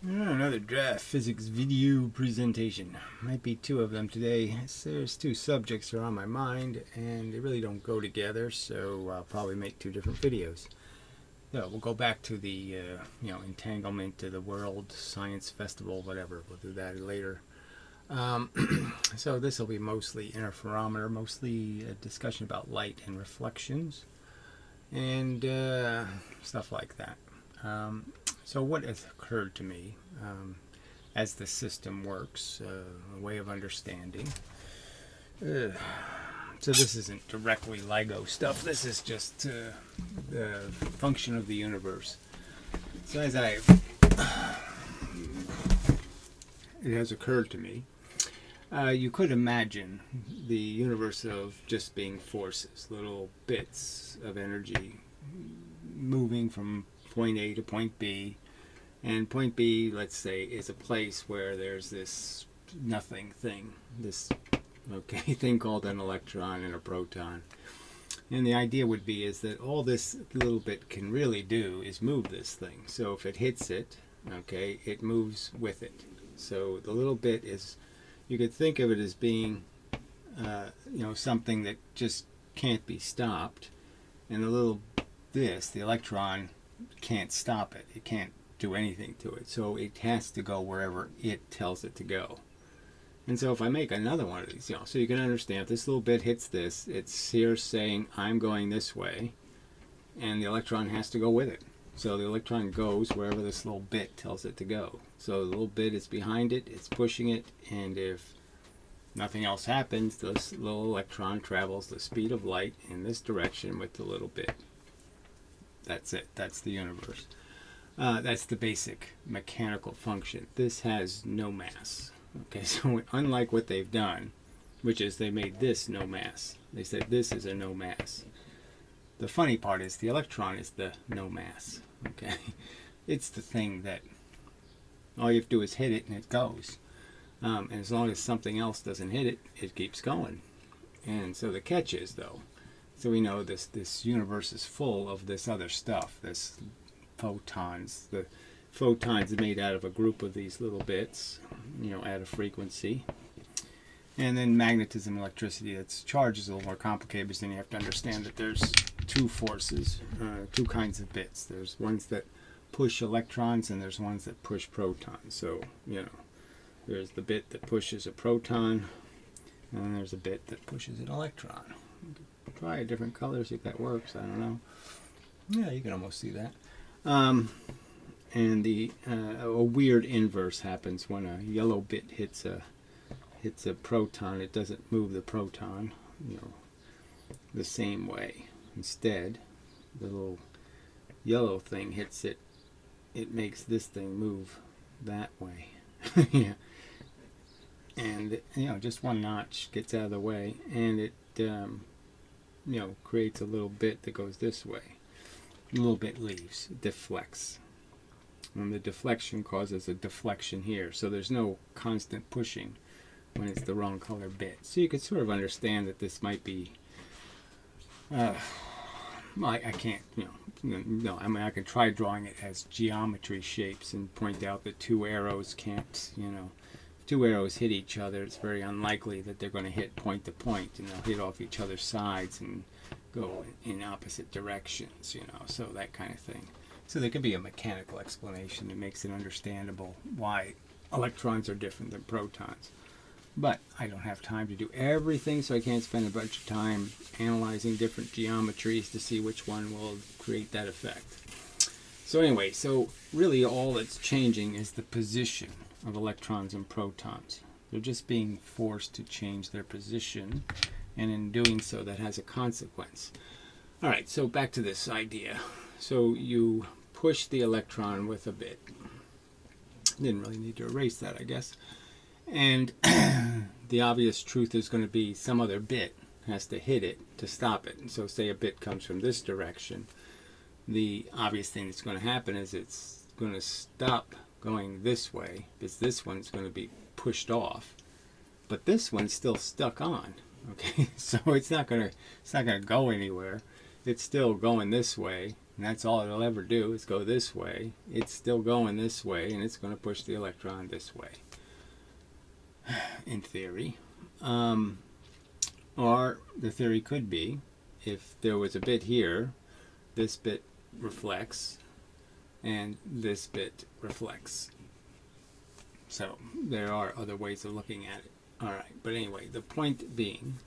Another draft physics video presentation. Might be two of them today. There's two subjects that are on my mind, and they really don't go together, so I'll probably make two different videos. So we'll go back to the entanglement of the World Science Festival, whatever. We'll do that later. So this will be mostly interferometer, mostly a discussion about light and reflections, and stuff like that. So what has occurred to me as the system works, a way of understanding. So this isn't directly Ligo stuff. This is just the function of the universe. So as it has occurred to me, you could imagine the universe of just being forces, little bits of energy moving from point A to point B, and point B, let's say, is a place where there's this nothing thing, this thing called an electron and a proton. And the idea would be is that all this little bit can really do is move this thing. So if it hits it, it moves with it. So the little bit is, you could think of it as being something that just can't be stopped, and the electron can't stop it. It can't do anything to it. So it has to go wherever it tells it to go. And so if I make another one of these, so you can understand, if this little bit hits this, it's here saying I'm going this way, and the electron has to go with it. So the electron goes wherever this little bit tells it to go. So the little bit is behind it, it's pushing it, and if nothing else happens, this little electron travels the speed of light in this direction with the little bit. That's it. That's the universe. That's the basic mechanical function. This has no mass. Okay, so unlike what they've done, which is they made this no mass. They said this is a no mass. The funny part is the electron is the no mass. Okay, it's the thing that all you have to do is hit it and it goes. And as long as something else doesn't hit it, it keeps going. And so the catch is, though, so we know this universe is full of this other stuff, this photons. The photons are made out of a group of these little bits, at a frequency. And then magnetism, electricity, that's charge is a little more complicated, because then you have to understand that there's two forces, two kinds of bits. There's ones that push electrons, and there's ones that push protons. So, there's the bit that pushes a proton, and then there's a bit that pushes an electron. Try a different color, see if that works. I don't know. Yeah, you can almost see that. And a weird inverse happens when a yellow bit hits a proton. It doesn't move the proton, the same way. Instead, the little yellow thing hits it. It makes this thing move that way. Yeah. And just one notch gets out of the way, and it creates a little bit that goes this way. A little bit leaves, deflects. And the deflection causes a deflection here. So there's no constant pushing when it's the wrong color bit. So you could sort of understand that this might be, I can't, I mean, I could try drawing it as geometry shapes and point out that two arrows can't, if two arrows hit each other, it's very unlikely that they're going to hit point to point, and they'll hit off each other's sides and go in opposite directions, so that kind of thing. So there could be a mechanical explanation that makes it understandable why electrons are different than protons. But I don't have time to do everything, so I can't spend a bunch of time analyzing different geometries to see which one will create that effect. So anyway, so really all that's changing is the position of electrons and protons. They're just being forced to change their position, and in doing so, that has a consequence. All right, so back to this idea. So you push the electron with a bit. Didn't really need to erase that, I guess. And the obvious truth is going to be some other bit has to hit it to stop it. And so say a bit comes from this direction. The obvious thing that's going to happen is it's going to stop going this way, because this one's going to be pushed off. But this one's still stuck on. Okay, so it's not going to go anywhere. It's still going this way, and that's all it'll ever do is go this way. It's still going this way, and it's going to push the electron this way, in theory. Or the theory could be, if there was a bit here, this bit reflects, and this bit reflects. So there are other ways of looking at it. All right, but anyway, the point being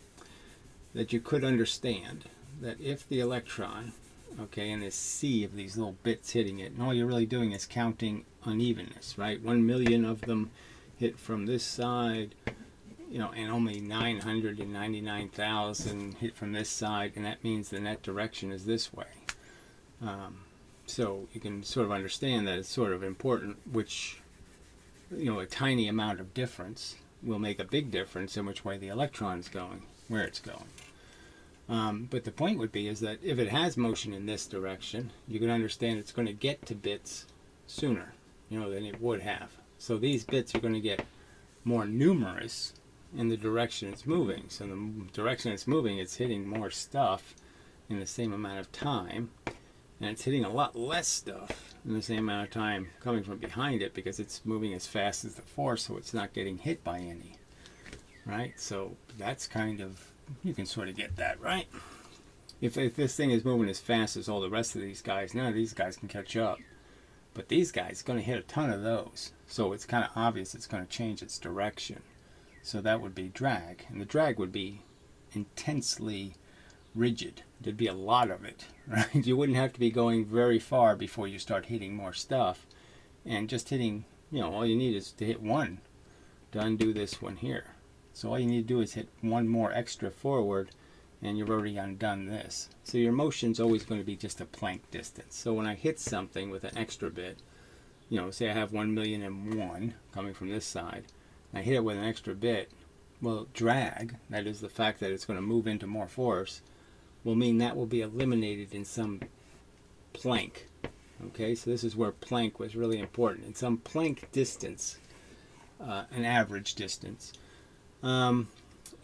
that you could understand that if the electron, okay, in this sea of these little bits hitting it, and all you're really doing is counting unevenness, right? 1 million of them hit from this side, you know, and only 999,000 hit from this side, and that means the net direction is this way. So you can sort of understand that it's sort of important which, you know, a tiny amount of difference will make a big difference in which way the electron is going, where it's going. But the point would be is that if it has motion in this direction, you can understand it's going to get to bits sooner, you know, than it would have. So these bits are going to get more numerous in the direction it's moving. So the direction it's moving, it's hitting more stuff in the same amount of time, and it's hitting a lot less stuff in the same amount of time coming from behind it because it's moving as fast as the force, so it's not getting hit by any, right? So that's kind of, you can sort of get that, right? If this thing is moving as fast as all the rest of these guys, none of these guys can catch up. But these guys are going to hit a ton of those. So it's kind of obvious it's going to change its direction. So that would be drag. And the drag would be intensely rigid. There'd be a lot of it, right? You wouldn't have to be going very far before you start hitting more stuff. And just hitting, you know, all you need is to hit one to undo this one here. So all you need to do is hit one more extra forward, and you've already undone this. So your motion's always going to be just a Planck distance. So when I hit something with an extra bit, you know, say I have 1,000,001 coming from this side, and I hit it with an extra bit, well, drag, that is the fact that it's going to move into more force, will mean that will be eliminated in some Planck. Okay, so this is where Planck was really important. In some Planck distance, an average distance,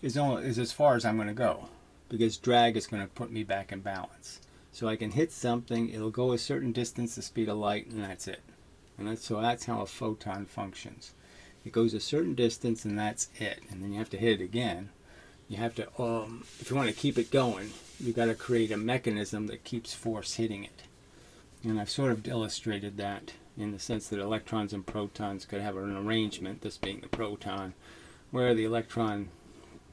is as far as I'm going to go, because drag is going to put me back in balance. So I can hit something, it'll go a certain distance, the speed of light, and that's it. And that's how a photon functions. It goes a certain distance, and that's it. And then you have to hit it again. You have to, if you want to keep it going, you've got to create a mechanism that keeps force hitting it. And I've sort of illustrated that in the sense that electrons and protons could have an arrangement, this being the proton, where the electron,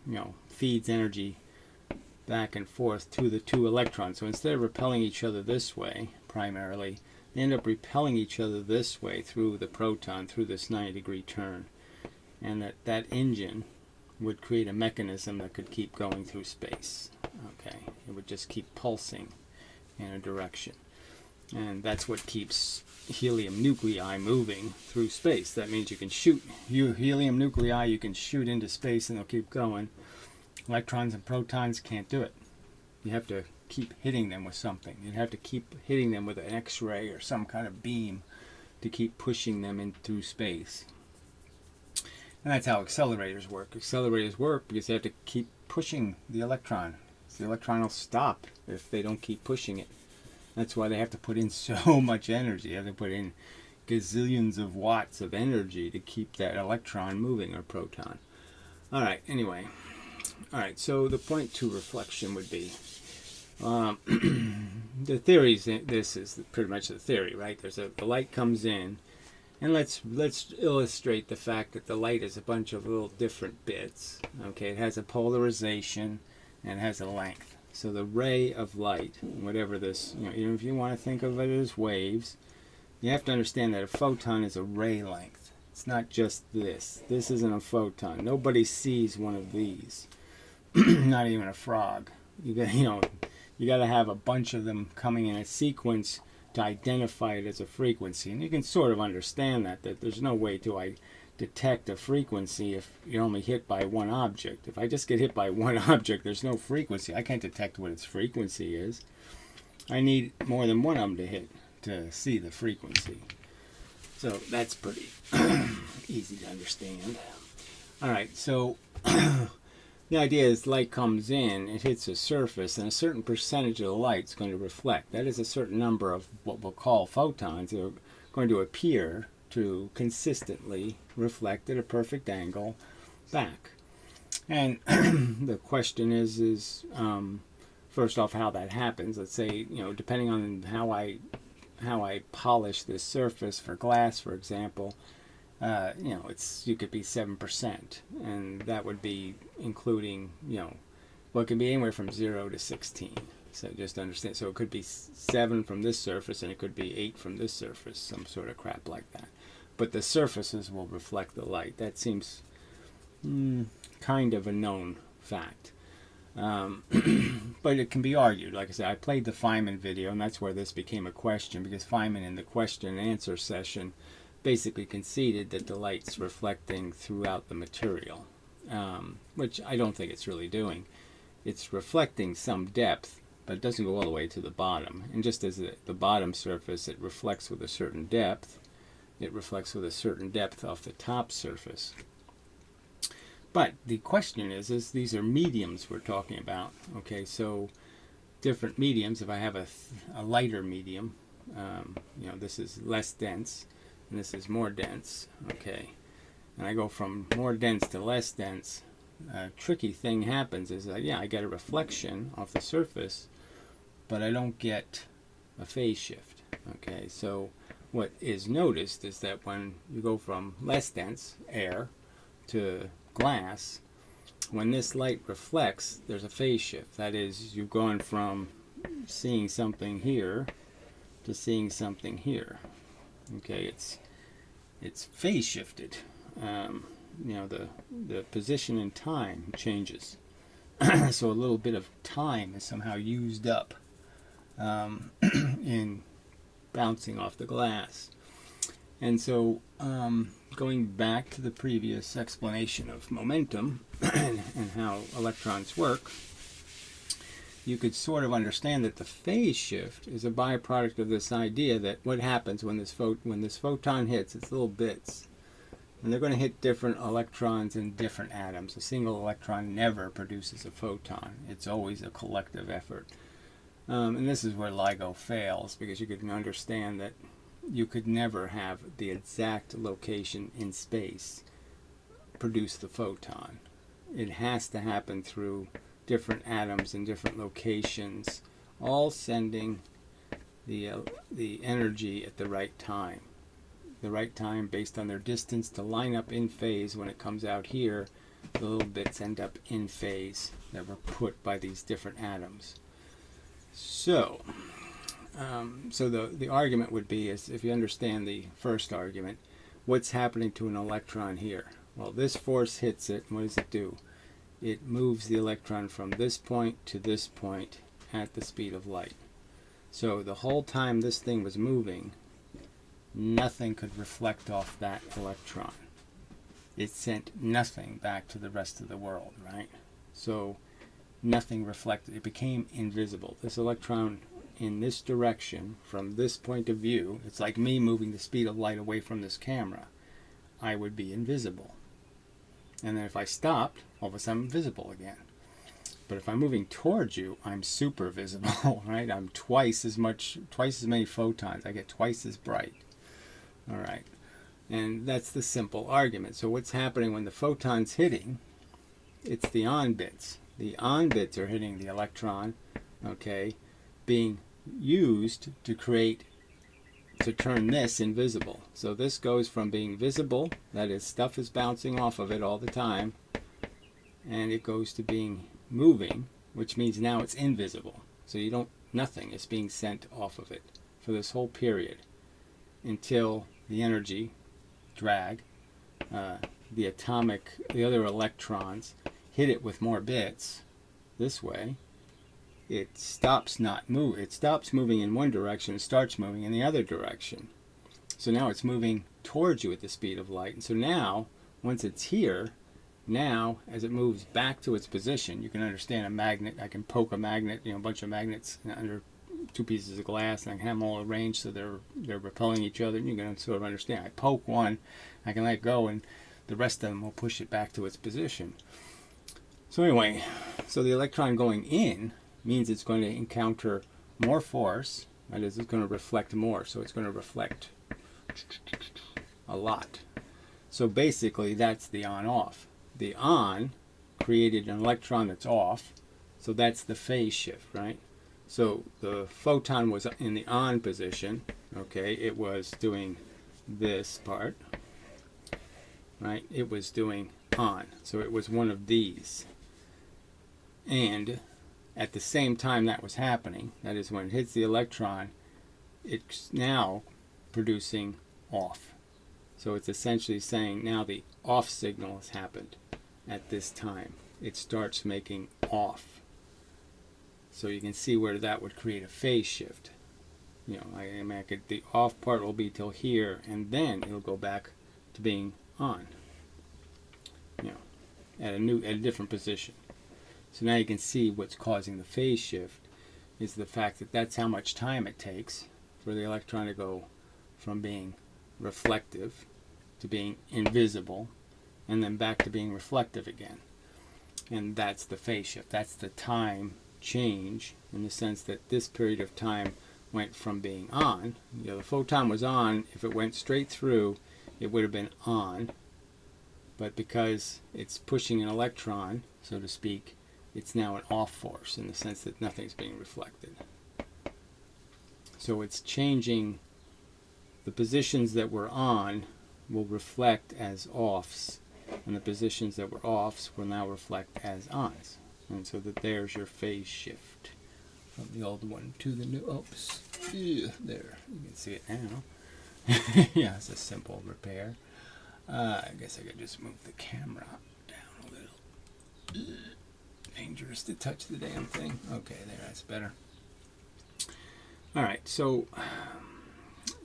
you know, feeds energy back and forth to the two electrons. So instead of repelling each other this way, primarily, they end up repelling each other this way through the proton, through this 90-degree turn. And that engine would create a mechanism that could keep going through space. Okay, it would just keep pulsing in a direction. And that's what keeps helium nuclei moving through space. That means you can shoot helium nuclei, you can shoot into space and they'll keep going. Electrons and protons can't do it. You have to keep hitting them with something. You have to keep hitting them with an X-ray or some kind of beam to keep pushing them in through space. And that's how accelerators work. Accelerators work because they have to keep pushing the electron. So the electron will stop if they don't keep pushing it. That's why they have to put in so much energy. They have to put in gazillions of watts of energy to keep that electron moving, or proton. All right, anyway. All right, so the point to reflection would be, the theories, this is pretty much the theory, right? The light comes in, and let's illustrate the fact that the light is a bunch of little different bits. Okay, it has a polarization and it has a length. So the ray of light, whatever this, you know, even if you want to think of it as waves, you have to understand that a photon is a ray length. It's not just this. This isn't a photon. Nobody sees one of these. Not even a frog. You got to have a bunch of them coming in a sequence to identify it as a frequency. And you can sort of understand that there's no way to detect a frequency if you're only hit by one object. If I just get hit by one object, there's no frequency. I can't detect what its frequency is. I need more than one of them to hit to see the frequency. So that's pretty easy to understand. All right, so The idea is light comes in, it hits a surface, and a certain percentage of the light is going to reflect. That is, a certain number of what we'll call photons are going to appear to consistently reflect at a perfect angle back. And the question is first off, how that happens. Let's say, depending on how I polish this surface for glass, for example, you could be 7%, and that would be including, well, it can be anywhere from 0 to 16. So just understand. So it could be 7 from this surface, and it could be 8 from this surface, some sort of crap like that. But the surfaces will reflect the light. That seems kind of a known fact. But it can be argued. Like I said, I played the Feynman video, and that's where this became a question, because Feynman in the question and answer session basically conceded that the light's reflecting throughout the material, which I don't think it's really doing. It's reflecting some depth, but it doesn't go all the way to the bottom. And just as the bottom surface, it reflects with a certain depth, it reflects with a certain depth off the top surface. But the question is these are mediums we're talking about. Okay, so different mediums. If I have a lighter medium, this is less dense, and this is more dense. Okay, and I go from more dense to less dense. A tricky thing happens is that, I get a reflection off the surface, but I don't get a phase shift. Okay, so what is noticed is that when you go from less dense air to glass, when this light reflects, there's a phase shift. That is, you've gone from seeing something here to seeing something here. Okay, it's phase shifted. The position in time changes. So a little bit of time is somehow used up in bouncing off the glass. And so going back to the previous explanation of momentum and how electrons work, you could sort of understand that the phase shift is a byproduct of this idea that what happens when this photon hits, it's little bits, and they're going to hit different electrons in different atoms. A single electron never produces a photon. It's always a collective effort. And this is where Ligo fails, because you can understand that you could never have the exact location in space produce the photon. It has to happen through different atoms in different locations, all sending the energy at the right time. The right time based on their distance to line up in phase. When it comes out here, the little bits end up in phase that were put by these different atoms. So the argument would be, is if you understand the first argument, what's happening to an electron here? Well, this force hits it, and what does it do? It moves the electron from this point to this point at the speed of light. So the whole time this thing was moving, nothing could reflect off that electron. It sent nothing back to the rest of the world, right? So nothing reflected. It became invisible. This electron in this direction, from this point of view, it's like me moving the speed of light away from this camera. I would be invisible. And then if I stopped, all of a sudden I'm visible again. But if I'm moving towards you, I'm super visible, right? I'm twice as many photons. I get twice as bright. All right. And that's the simple argument. So what's happening when the photon's hitting? It's the on bits. The on bits are hitting the electron, okay, being used to turn this invisible. So this goes from being visible, that is, stuff is bouncing off of it all the time, and it goes to being moving, which means now it's invisible. So nothing is being sent off of it for this whole period until the energy drag, the other electrons hit it with more bits this way. It stops moving in one direction and starts moving in the other direction. So now it's moving towards you at the speed of light. And so now, once it's here, now as it moves back to its position, you can understand a magnet. I can poke a magnet, a bunch of magnets under two pieces of glass, and I can have them all arranged so they're repelling each other, and you can sort of understand. I poke one, I can let go, and the rest of them will push it back to its position. So anyway, so the electron going in means it's going to encounter more force. That is, it's going to reflect more. So it's going to reflect a lot. So basically, that's the on-off. The on created an electron that's off. So that's the phase shift, right? So the photon was in the on position. Okay, it was doing this part, right? It was doing on. So it was one of these. And at the same time that was happening, that is when it hits the electron, it's now producing off. So it's essentially saying now the off signal has happened at this time. It starts making off. So you can see where that would create a phase shift. You know, the off part will be till here, and then it'll go back to being on. You know, at a different position. So now you can see what's causing the phase shift is the fact that that's how much time it takes for the electron to go from being reflective to being invisible and then back to being reflective again. And that's the phase shift. That's the time change in the sense that this period of time went from being on. You know, the photon was on. If it went straight through, it would have been on. But because it's pushing an electron, so to speak, it's now an off force in the sense that nothing's being reflected. So it's changing. The positions that were on will reflect as offs, and the positions that were offs will now reflect as ons. And so that there's your phase shift from the old one to the new. Oops. Yeah, there. You can see it now. Yeah, it's a simple repair. I guess I could just move the camera down a little. Dangerous to touch the damn thing. Okay, there, that's better. Alright, so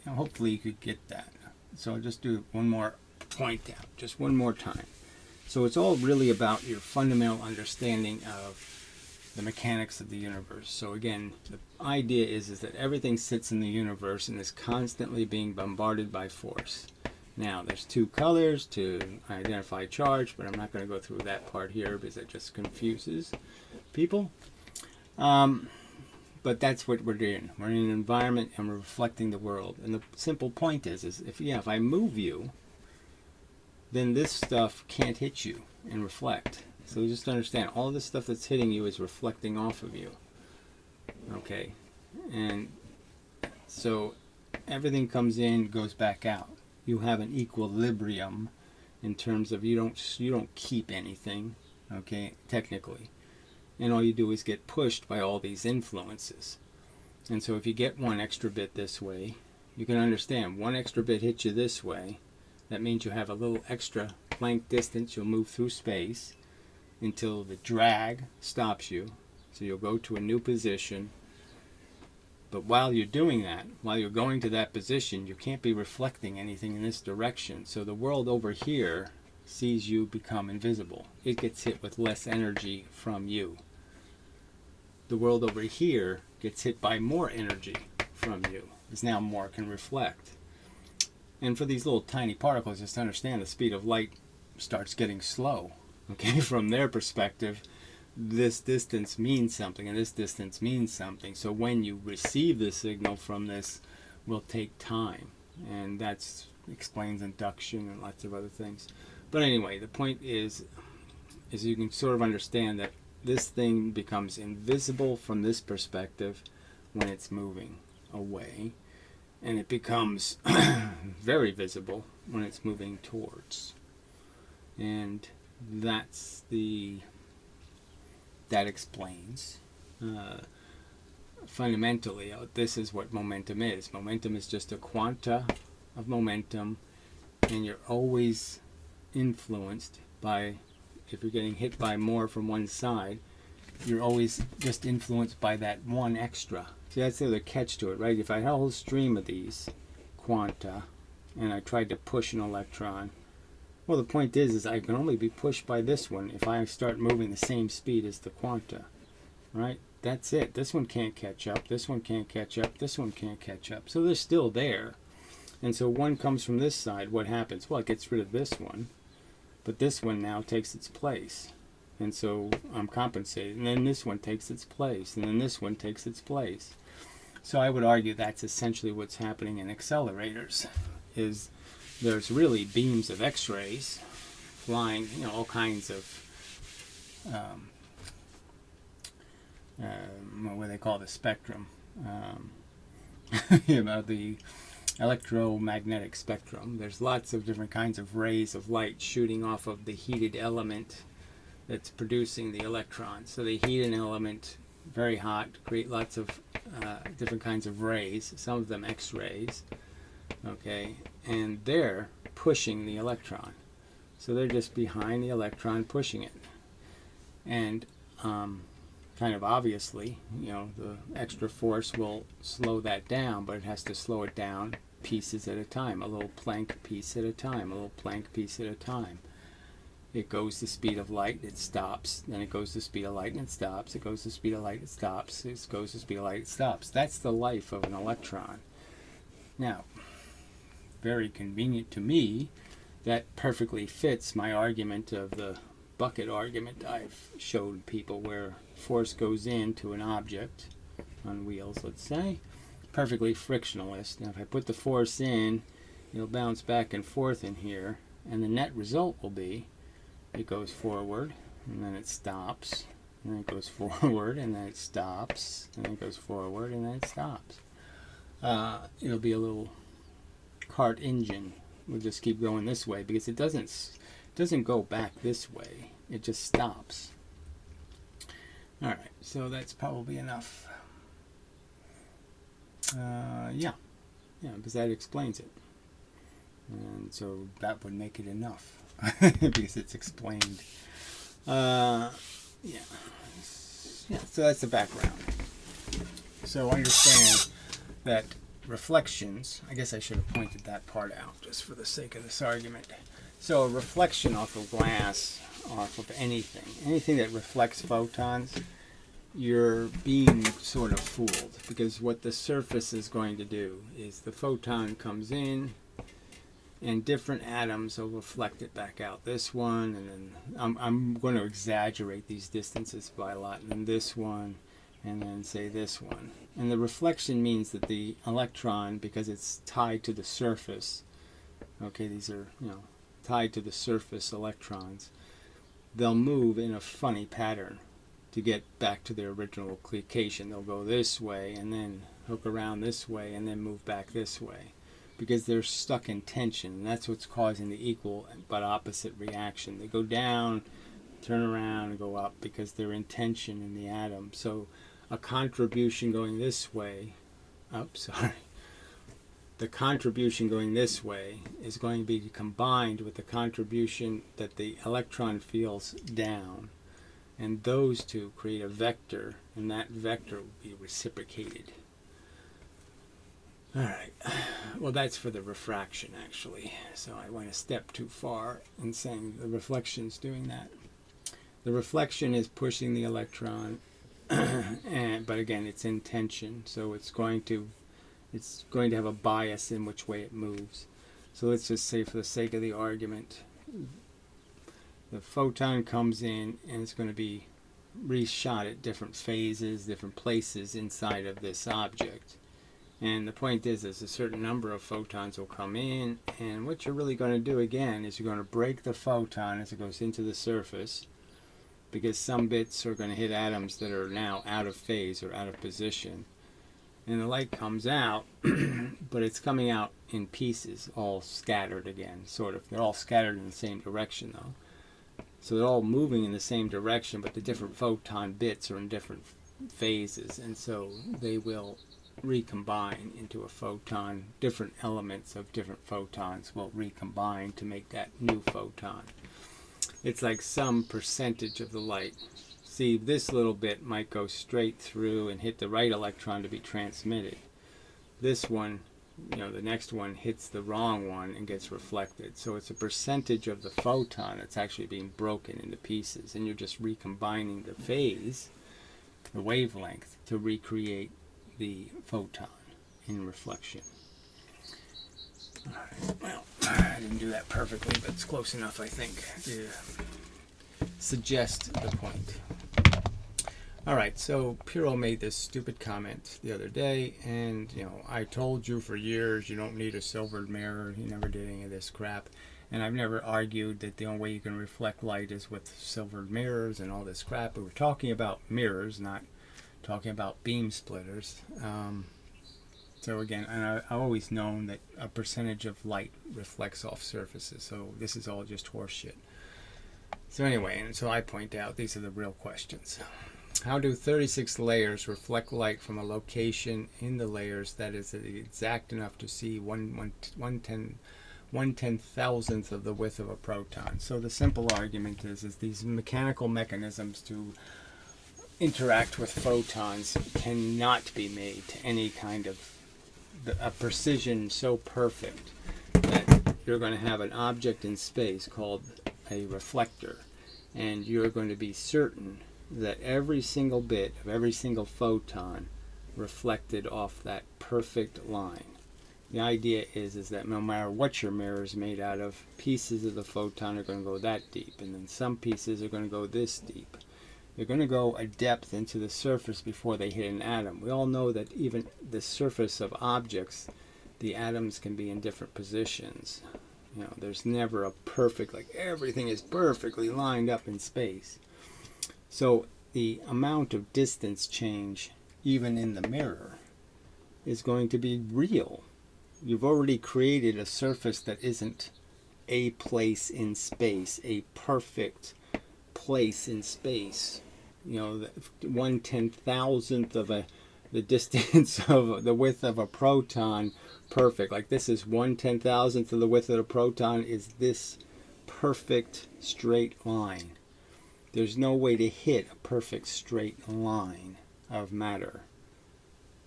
hopefully you could get that. So I'll just do one more point out, just one more time. So it's all really about your fundamental understanding of the mechanics of the universe. So again, the idea is that everything sits in the universe and is constantly being bombarded by force. Now, there's two colors to identify charge, but I'm not going to go through that part here because it just confuses people. But that's what we're doing. We're in an environment and we're reflecting the world. And the simple point is if I move you, then this stuff can't hit you and reflect. So just understand, all this stuff that's hitting you is reflecting off of you. Okay? And so everything comes in, goes back out. You have an equilibrium in terms of you don't keep anything, okay, technically. And all you do is get pushed by all these influences. And so if you get one extra bit this way, you can understand one extra bit hits you this way. That means you have a little extra length distance. You'll move through space until the drag stops you. So you'll go to a new position. But while you're doing that, while you're going to that position, you can't be reflecting anything in this direction. So the world over here sees you become invisible. It gets hit with less energy from you. The world over here gets hit by more energy from you, because now more can reflect. And for these little tiny particles, just understand the speed of light starts getting slow. Okay, from their perspective, this distance means something and this distance means something. So when you receive the signal from this will take time, and that explains induction and lots of other things. But anyway, the point is you can sort of understand that this thing becomes invisible from this perspective when it's moving away, and it becomes very visible when it's moving towards. And that explains fundamentally, this is what momentum is. Momentum is just a quanta of momentum, and you're always influenced by, if you're getting hit by more from one side, you're always just influenced by that one extra. See, that's the other catch to it, right? If I had a whole stream of these quanta and I tried to push an electron, well, the point is I can only be pushed by this one if I start moving the same speed as the quanta, right? That's it. This one can't catch up. This one can't catch up. This one can't catch up. So they're still there. And so one comes from this side. What happens? Well, it gets rid of this one. But this one now takes its place. And so I'm compensated. And then this one takes its place. And then this one takes its place. So I would argue that's essentially what's happening in accelerators. Is there's really beams of X-rays flying, all kinds of what they call the spectrum, the electromagnetic spectrum. There's lots of different kinds of rays of light shooting off of the heated element that's producing the electron. So they heat an element very hot, create lots of different kinds of rays, some of them X-rays, okay, and they're pushing the electron. So they're just behind the electron pushing it. And kind of obviously, the extra force will slow that down, but it has to slow it down pieces at a time, a little Planck piece at a time, a little Planck piece at a time. It goes the speed of light, it stops, then it goes the speed of light and it stops, it goes the speed of light, it stops, it goes the speed of light, it stops. That's the life of an electron. Now, very convenient to me, that perfectly fits my argument of the bucket argument I've showed people, where force goes into an object on wheels, let's say, perfectly frictionless. Now if I put the force in, it'll bounce back and forth in here, and the net result will be it goes forward, and then it stops, and then it goes forward, and then it stops, and then it goes forward, and then it stops. It'll be a little cart engine. We'll just keep going this way, because it doesn't go back this way. It just stops. Alright, so that's probably enough. Yeah, because that explains it. And so that would make it enough. Because it's explained. So that's the background. So understand that reflections, I guess I should have pointed that part out just for the sake of this argument. So a reflection off of glass, off of anything that reflects photons, you're being sort of fooled, because what the surface is going to do is the photon comes in and different atoms will reflect it back out. This one, and then I'm going to exaggerate these distances by a lot, and then this one, and then say this one. And the reflection means that the electron, because it's tied to the surface, okay, these are, tied to the surface electrons, they'll move in a funny pattern to get back to their original location. They'll go this way, and then hook around this way, and then move back this way, because they're stuck in tension, and that's what's causing the equal but opposite reaction. They go down, turn around, and go up, because they're in tension in the atom. So a contribution going this way, the contribution going this way is going to be combined with the contribution that the electron feels down, and those two create a vector, and that vector will be reciprocated. Alright, well that's for the refraction actually, so I went a step too far in saying the reflection's doing that. The reflection is pushing the electron, but again it's in tension, so it's going to have a bias in which way it moves. So let's just say, for the sake of the argument, the photon comes in and it's going to be reshot at different phases, different places inside of this object. And the point is, there's a certain number of photons will come in, and what you're really going to do again is you're going to break the photon as it goes into the surface, because some bits are going to hit atoms that are now out of phase or out of position. And the light comes out, but it's coming out in pieces, all scattered again, sort of. They're all scattered in the same direction, though. So they're all moving in the same direction, but the different photon bits are in different phases, and so they will recombine into a photon. Different elements of different photons will recombine to make that new photon. It's like some percentage of the light. See, this little bit might go straight through and hit the right electron to be transmitted. This one, the next one hits the wrong one and gets reflected. So it's a percentage of the photon that's actually being broken into pieces, and you're just recombining the phase, the wavelength, to recreate the photon in reflection. Alright, well, I didn't do that perfectly, but it's close enough, I think. suggest the point. All right, so Piro made this stupid comment the other day, and I told you for years you don't need a silvered mirror. He never did any of this crap, and I've never argued that the only way you can reflect light is with silvered mirrors and all this crap. But we're talking about mirrors, not talking about beam splitters. So again, and I've always known that a percentage of light reflects off surfaces, so this is all just horseshit. So anyway, and so I point out these are the real questions. How do 36 layers reflect light from a location in the layers that is exact enough to see 1/10,000th of the width of a proton? So the simple argument is these mechanical mechanisms to interact with photons cannot be made to any kind of a precision so perfect that you're going to have an object in space called a reflector, and you're going to be certain that every single bit of every single photon reflected off that perfect line. The idea is that no matter what your mirror is made out of, pieces of the photon are going to go that deep, and then some pieces are going to go this deep. They're going to go a depth into the surface before they hit an atom. We all know that even the surface of objects, the atoms can be in different positions. There's never a perfect, like everything is perfectly lined up in space. So the amount of distance change, even in the mirror, is going to be real. You've already created a surface that isn't a place in space, a perfect place in space. 1/10,000th of the distance of the width of a proton, perfect. Like this is 1/10,000th of the width of a proton is this perfect straight line. There's no way to hit a perfect straight line of matter.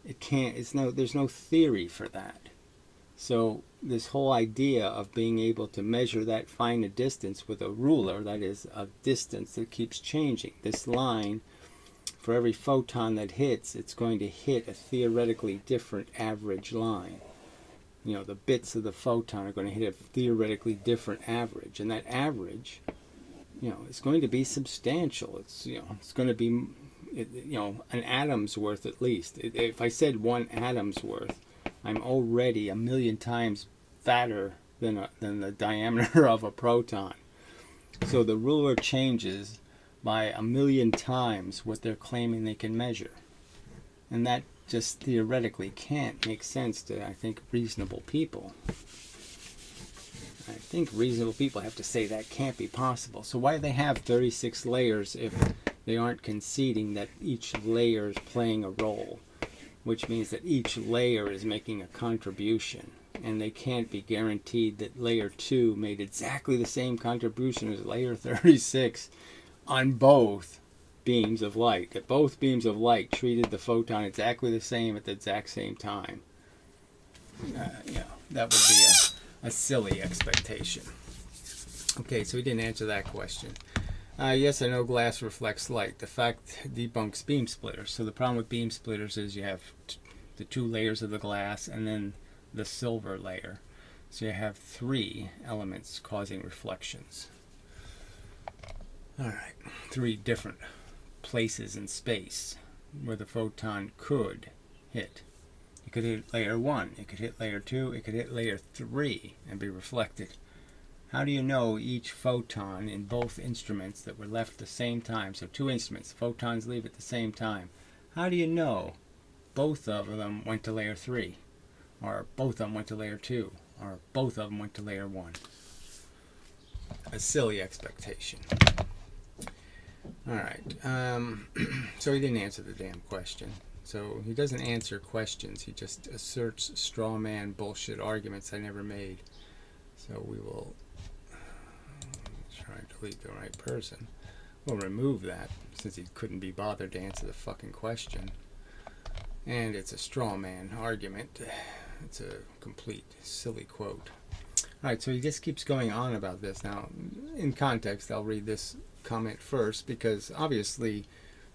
It can't. There's no theory for that. So this whole idea of being able to measure that fine a distance with a ruler, that is a distance that keeps changing. This line, for every photon that hits, it's going to hit a theoretically different average line. The bits of the photon are going to hit a theoretically different average, and that average, it's going to be substantial. It's going to be, an atom's worth at least. If I said 1 atom's worth, I'm already 1,000,000 times fatter than the diameter of a proton. So the ruler changes by 1,000,000 times what they're claiming they can measure. And that just theoretically can't make sense to, I think, reasonable people. I think reasonable people have to say that can't be possible. So why do they have 36 layers if they aren't conceding that each layer is playing a role? Which means that each layer is making a contribution, and they can't be guaranteed that layer 2 made exactly the same contribution as layer 36 on both beams of light. That both beams of light treated the photon exactly the same at the exact same time. That would be a silly expectation. Okay, so we didn't answer that question. Yes, I know glass reflects light. The fact debunks beam splitters. So the problem with beam splitters is you have the 2 layers of the glass and then the silver layer. So you have 3 elements causing reflections. Alright, 3 different places in space where the photon could hit. It could hit layer 1, it could hit layer 2, it could hit layer 3 and be reflected. How do you know each photon in both instruments that were left at the same time? So 2 instruments, photons leave at the same time. How do you know both of them went to layer 3? Or both of them went to layer 2? Or both of them went to layer 1? A silly expectation. Alright, so he didn't answer the damn question. So he doesn't answer questions, he just asserts straw man bullshit arguments I never made. So we will try to delete the right person. We'll remove that since he couldn't be bothered to answer the fucking question. And it's a straw man argument. It's a complete silly quote. Alright, so he just keeps going on about this. Now, in context, I'll read this comment first because obviously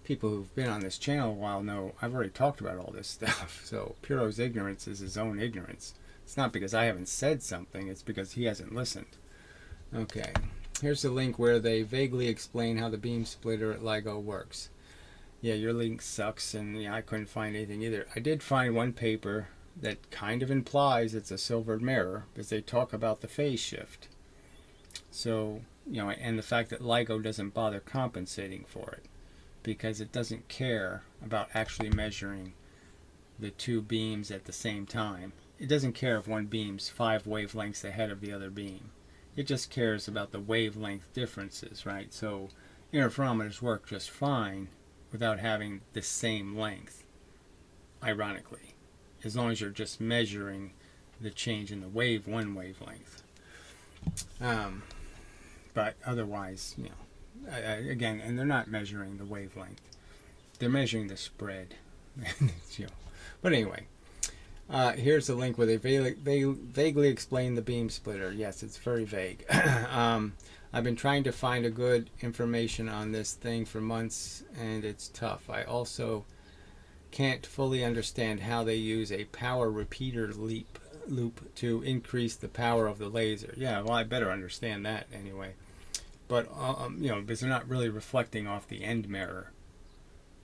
people who've been on this channel a while know I've already talked about all this stuff. So Piro's ignorance is his own ignorance. It's not because I haven't said something, it's because he hasn't listened. Okay, Here's the link where they vaguely explain how the beam splitter at Ligo works. Yeah, your link sucks, and yeah, I couldn't find anything either. I did find one paper that kind of implies it's a silvered mirror, because they talk about the phase shift. So, and the fact that Ligo doesn't bother compensating for it, because it doesn't care about actually measuring the two beams at the same time. It doesn't care if one beam's 5 wavelengths ahead of the other beam. It just cares about the wavelength differences, right? So interferometers work just fine without having the same length, ironically, as long as you're just measuring the change in the one wavelength. But otherwise, again, and they're not measuring the wavelength. They're measuring the spread. But anyway, here's the link where they vaguely explain the beam splitter. Yes, it's very vague. I've been trying to find a good information on this thing for months, and it's tough. I also can't fully understand how they use a power repeater loop to increase the power of the laser. Yeah, well, I better understand that anyway. But because they're not really reflecting off the end mirror,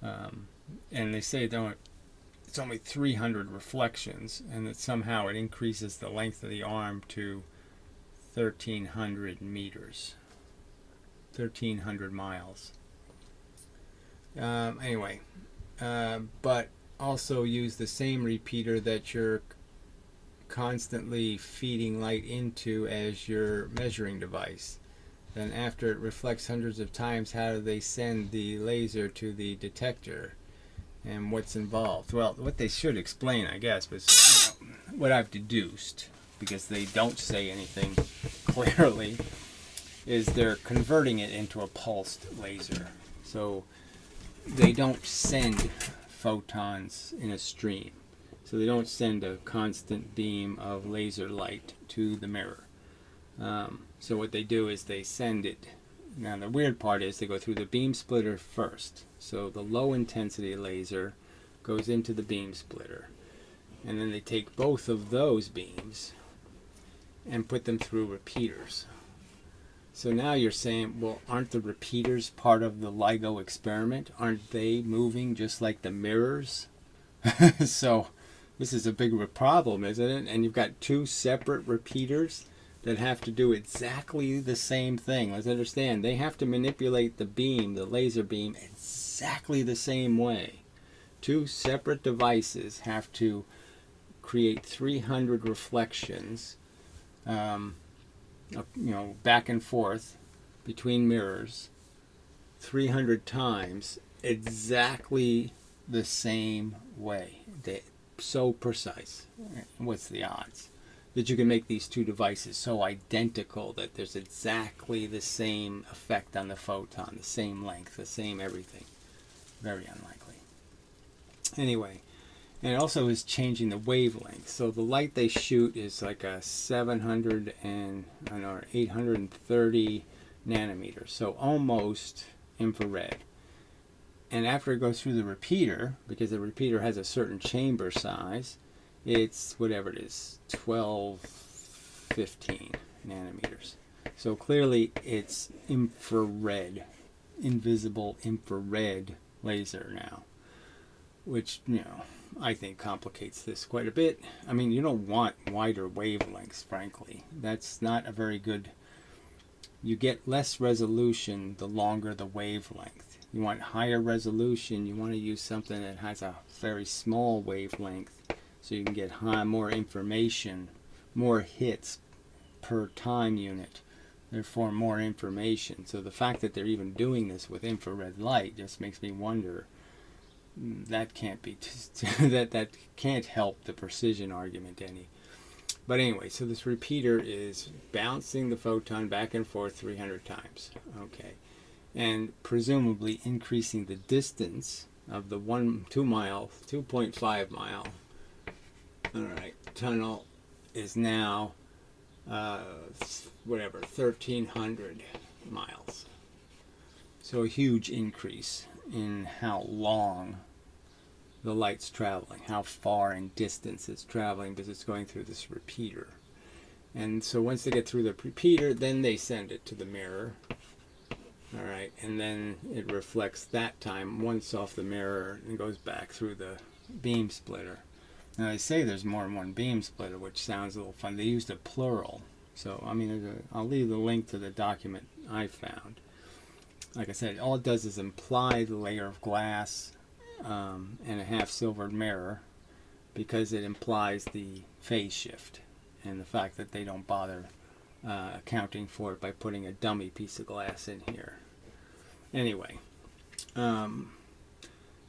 and they say it's only 300 reflections, and that somehow it increases the length of the arm to 1,300 meters, 1,300 miles. Anyway, but also use the same repeater that you're constantly feeding light into as your measuring device. Then after it reflects hundreds of times, how do they send the laser to the detector, and what's involved? Well, what they should explain, I guess, was what I've deduced, because they don't say anything clearly, is they're converting it into a pulsed laser. So they don't send photons in a stream. So they don't send a constant beam of laser light to the mirror. So what they do is they send it. Now the weird part is they go through the beam splitter first. So the low intensity laser goes into the beam splitter. And then they take both of those beams and put them through repeaters. So now you're saying, well, aren't the repeaters part of the LIGO experiment? Aren't they moving just like the mirrors? So this is a big problem, isn't it? And you've got 2 separate repeaters that have to do exactly the same thing. Let's understand, they have to manipulate the beam, the laser beam, exactly the same way. 2 separate devices have to create 300 reflections, back and forth between mirrors 300 times, exactly the same way. They're so precise. What's the odds that you can make these 2 devices so identical that there's exactly the same effect on the photon, the same length, the same everything? Very unlikely. Anyway, and it also is changing the wavelength. So the light they shoot is like a 830 nanometers, so almost infrared. And after it goes through the repeater, because the repeater has a certain chamber size, it's whatever it is, 15 nanometers. So clearly it's infrared, invisible infrared laser now, which, I think complicates this quite a bit. I mean, you don't want wider wavelengths, frankly. That's not a very good... You get less resolution the longer the wavelength. You want higher resolution. You want to use something that has a very small wavelength so you can get more information, more hits per time unit, therefore more information. So the fact that they're even doing this with infrared light just makes me wonder, that can't be that can't help the precision argument any. But anyway, so this repeater is bouncing the photon back and forth 300 times. Okay. And presumably increasing the distance of the 2.5 mile tunnel is now 1,300 miles. So a huge increase in how long the light's traveling, how far in distance it's traveling, because it's going through this repeater. And so once they get through the repeater, then they send it to the mirror. All right, and then it reflects that time once off the mirror and goes back through the beam splitter. Now they say there's more than one beam splitter, which sounds a little fun. They used a plural. So, I mean, I'll leave the link to the document I found. Like I said, all it does is imply the layer of glass and a half silvered mirror, because it implies the phase shift and the fact that they don't bother accounting for it by putting a dummy piece of glass in here. Anyway,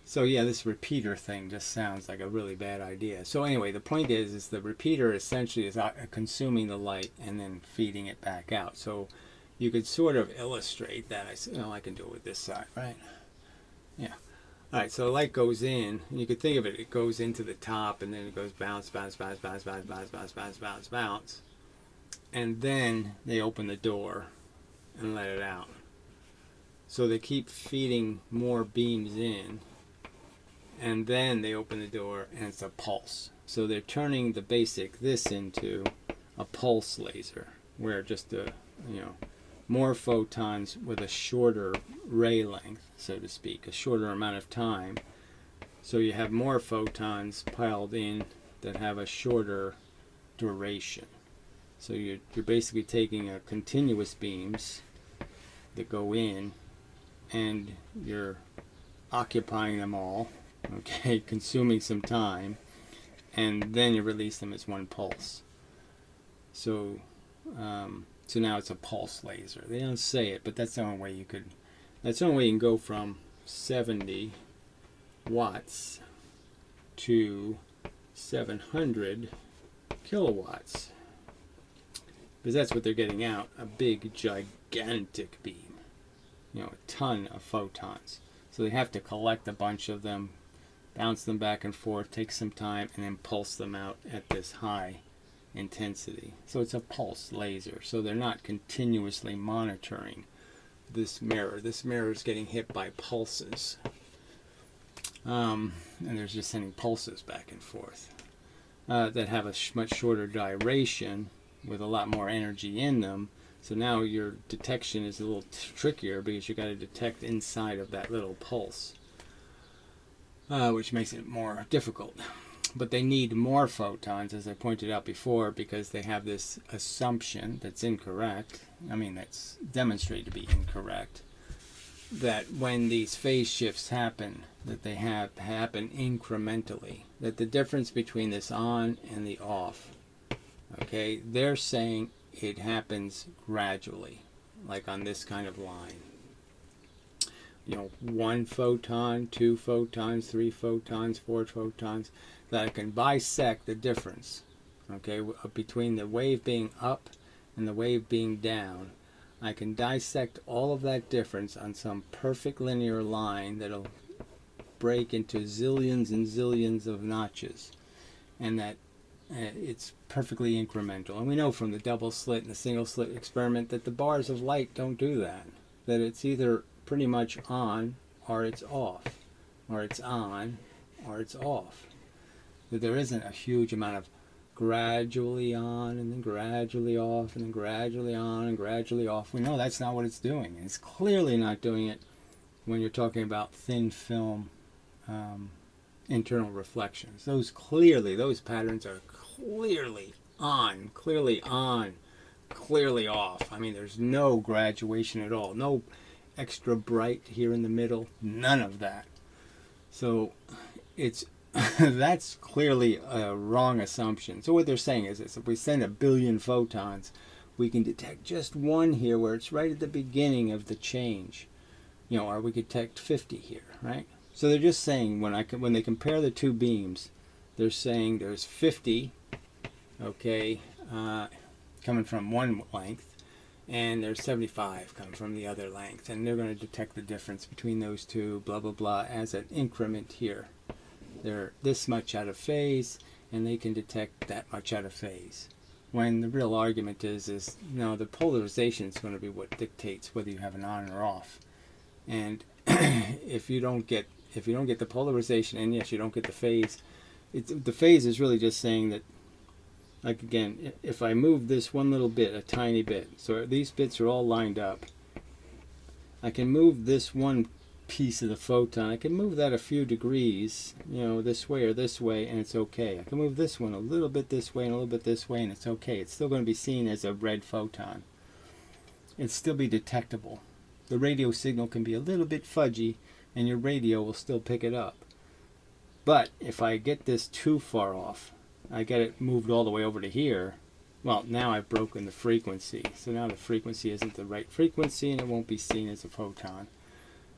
so yeah, this repeater thing just sounds like a really bad idea. So anyway, the point is the repeater essentially is consuming the light and then feeding it back out. So you could sort of illustrate that. I can do it with this side, right? Yeah. All right, so the light goes in, and you could think of it, it goes into the top, and then it goes bounce, bounce, bounce, bounce, bounce, bounce, bounce, bounce, bounce, bounce. And then they open the door and let it out. So they keep feeding more beams in, and then they open the door, and it's a pulse. So they're turning the basic this into a pulse laser, where just more photons with a shorter ray length, so to speak, a shorter amount of time. So you have more photons piled in that have a shorter duration. So you're basically taking a continuous beams that go in, and you're occupying them all, okay, consuming some time, and then you release them as one pulse. So now it's a pulse laser. They don't say it, but that's the only way you could. That's the only way you can go from 70 watts to 700 kilowatts, because that's what they're getting out. A big, gigantic beam. A ton of photons. So they have to collect a bunch of them, bounce them back and forth, take some time, and then pulse them out at this high intensity. So it's a pulse laser. So they're not continuously monitoring this mirror. This mirror is getting hit by pulses. And they're just sending pulses back and forth that have a much shorter duration with a lot more energy in them. So now your detection is a little trickier, because you got to detect inside of that little pulse, which makes it more difficult. But they need more photons, as I pointed out before, because they have this assumption that's incorrect. That's demonstrated to be incorrect, that when these phase shifts happen, that they happen incrementally. That the difference between this on and the off, okay, they're saying it happens gradually, like on this kind of line. 1 photon, 2 photons, 3 photons, 4 photons, that I can bisect the difference, okay, between the wave being up and the wave being down. I can dissect all of that difference on some perfect linear line that'll break into zillions and zillions of notches, and that it's perfectly incremental. And we know from the double slit and the single slit experiment that the bars of light don't do that. That it's either pretty much on or it's off, or it's on or it's off. That there isn't a huge amount of gradually on and then gradually off and then gradually on and gradually off. We know that's not what it's doing. It's clearly not doing it when you're talking about thin film internal reflections. Those patterns are clearly on, clearly off. There's no graduation at all. No extra bright here in the middle. None of that. So it's that's clearly a wrong assumption. So what they're saying is this: if we send 1 billion photons, we can detect just one here where it's right at the beginning of the change. Or we could detect 50 here, right? So they're just saying when they compare the two beams, they're saying there's 50, okay, coming from one length, and there's 75 coming from the other length, and they're going to detect the difference between those two, blah blah blah, as an increment here. They're this much out of phase, and they can detect that much out of phase. When the real argument is the polarization is going to be what dictates whether you have an on or off. And if you don't get the polarization, and yes, you don't get the phase. The phase is really just saying that Like again, if I move this one little bit, a tiny bit, so these bits are all lined up, I can move this one piece of the photon. I can move that a few degrees, this way or this way, and it's okay. I can move this one a little bit this way and a little bit this way, and it's okay. It's still going to be seen as a red photon. It'll still be detectable. The radio signal can be a little bit fudgy, and your radio will still pick it up. But if I get this too far off, I get it moved all the way over to here, well, now I've broken the frequency. So now the frequency isn't the right frequency, and it won't be seen as a photon.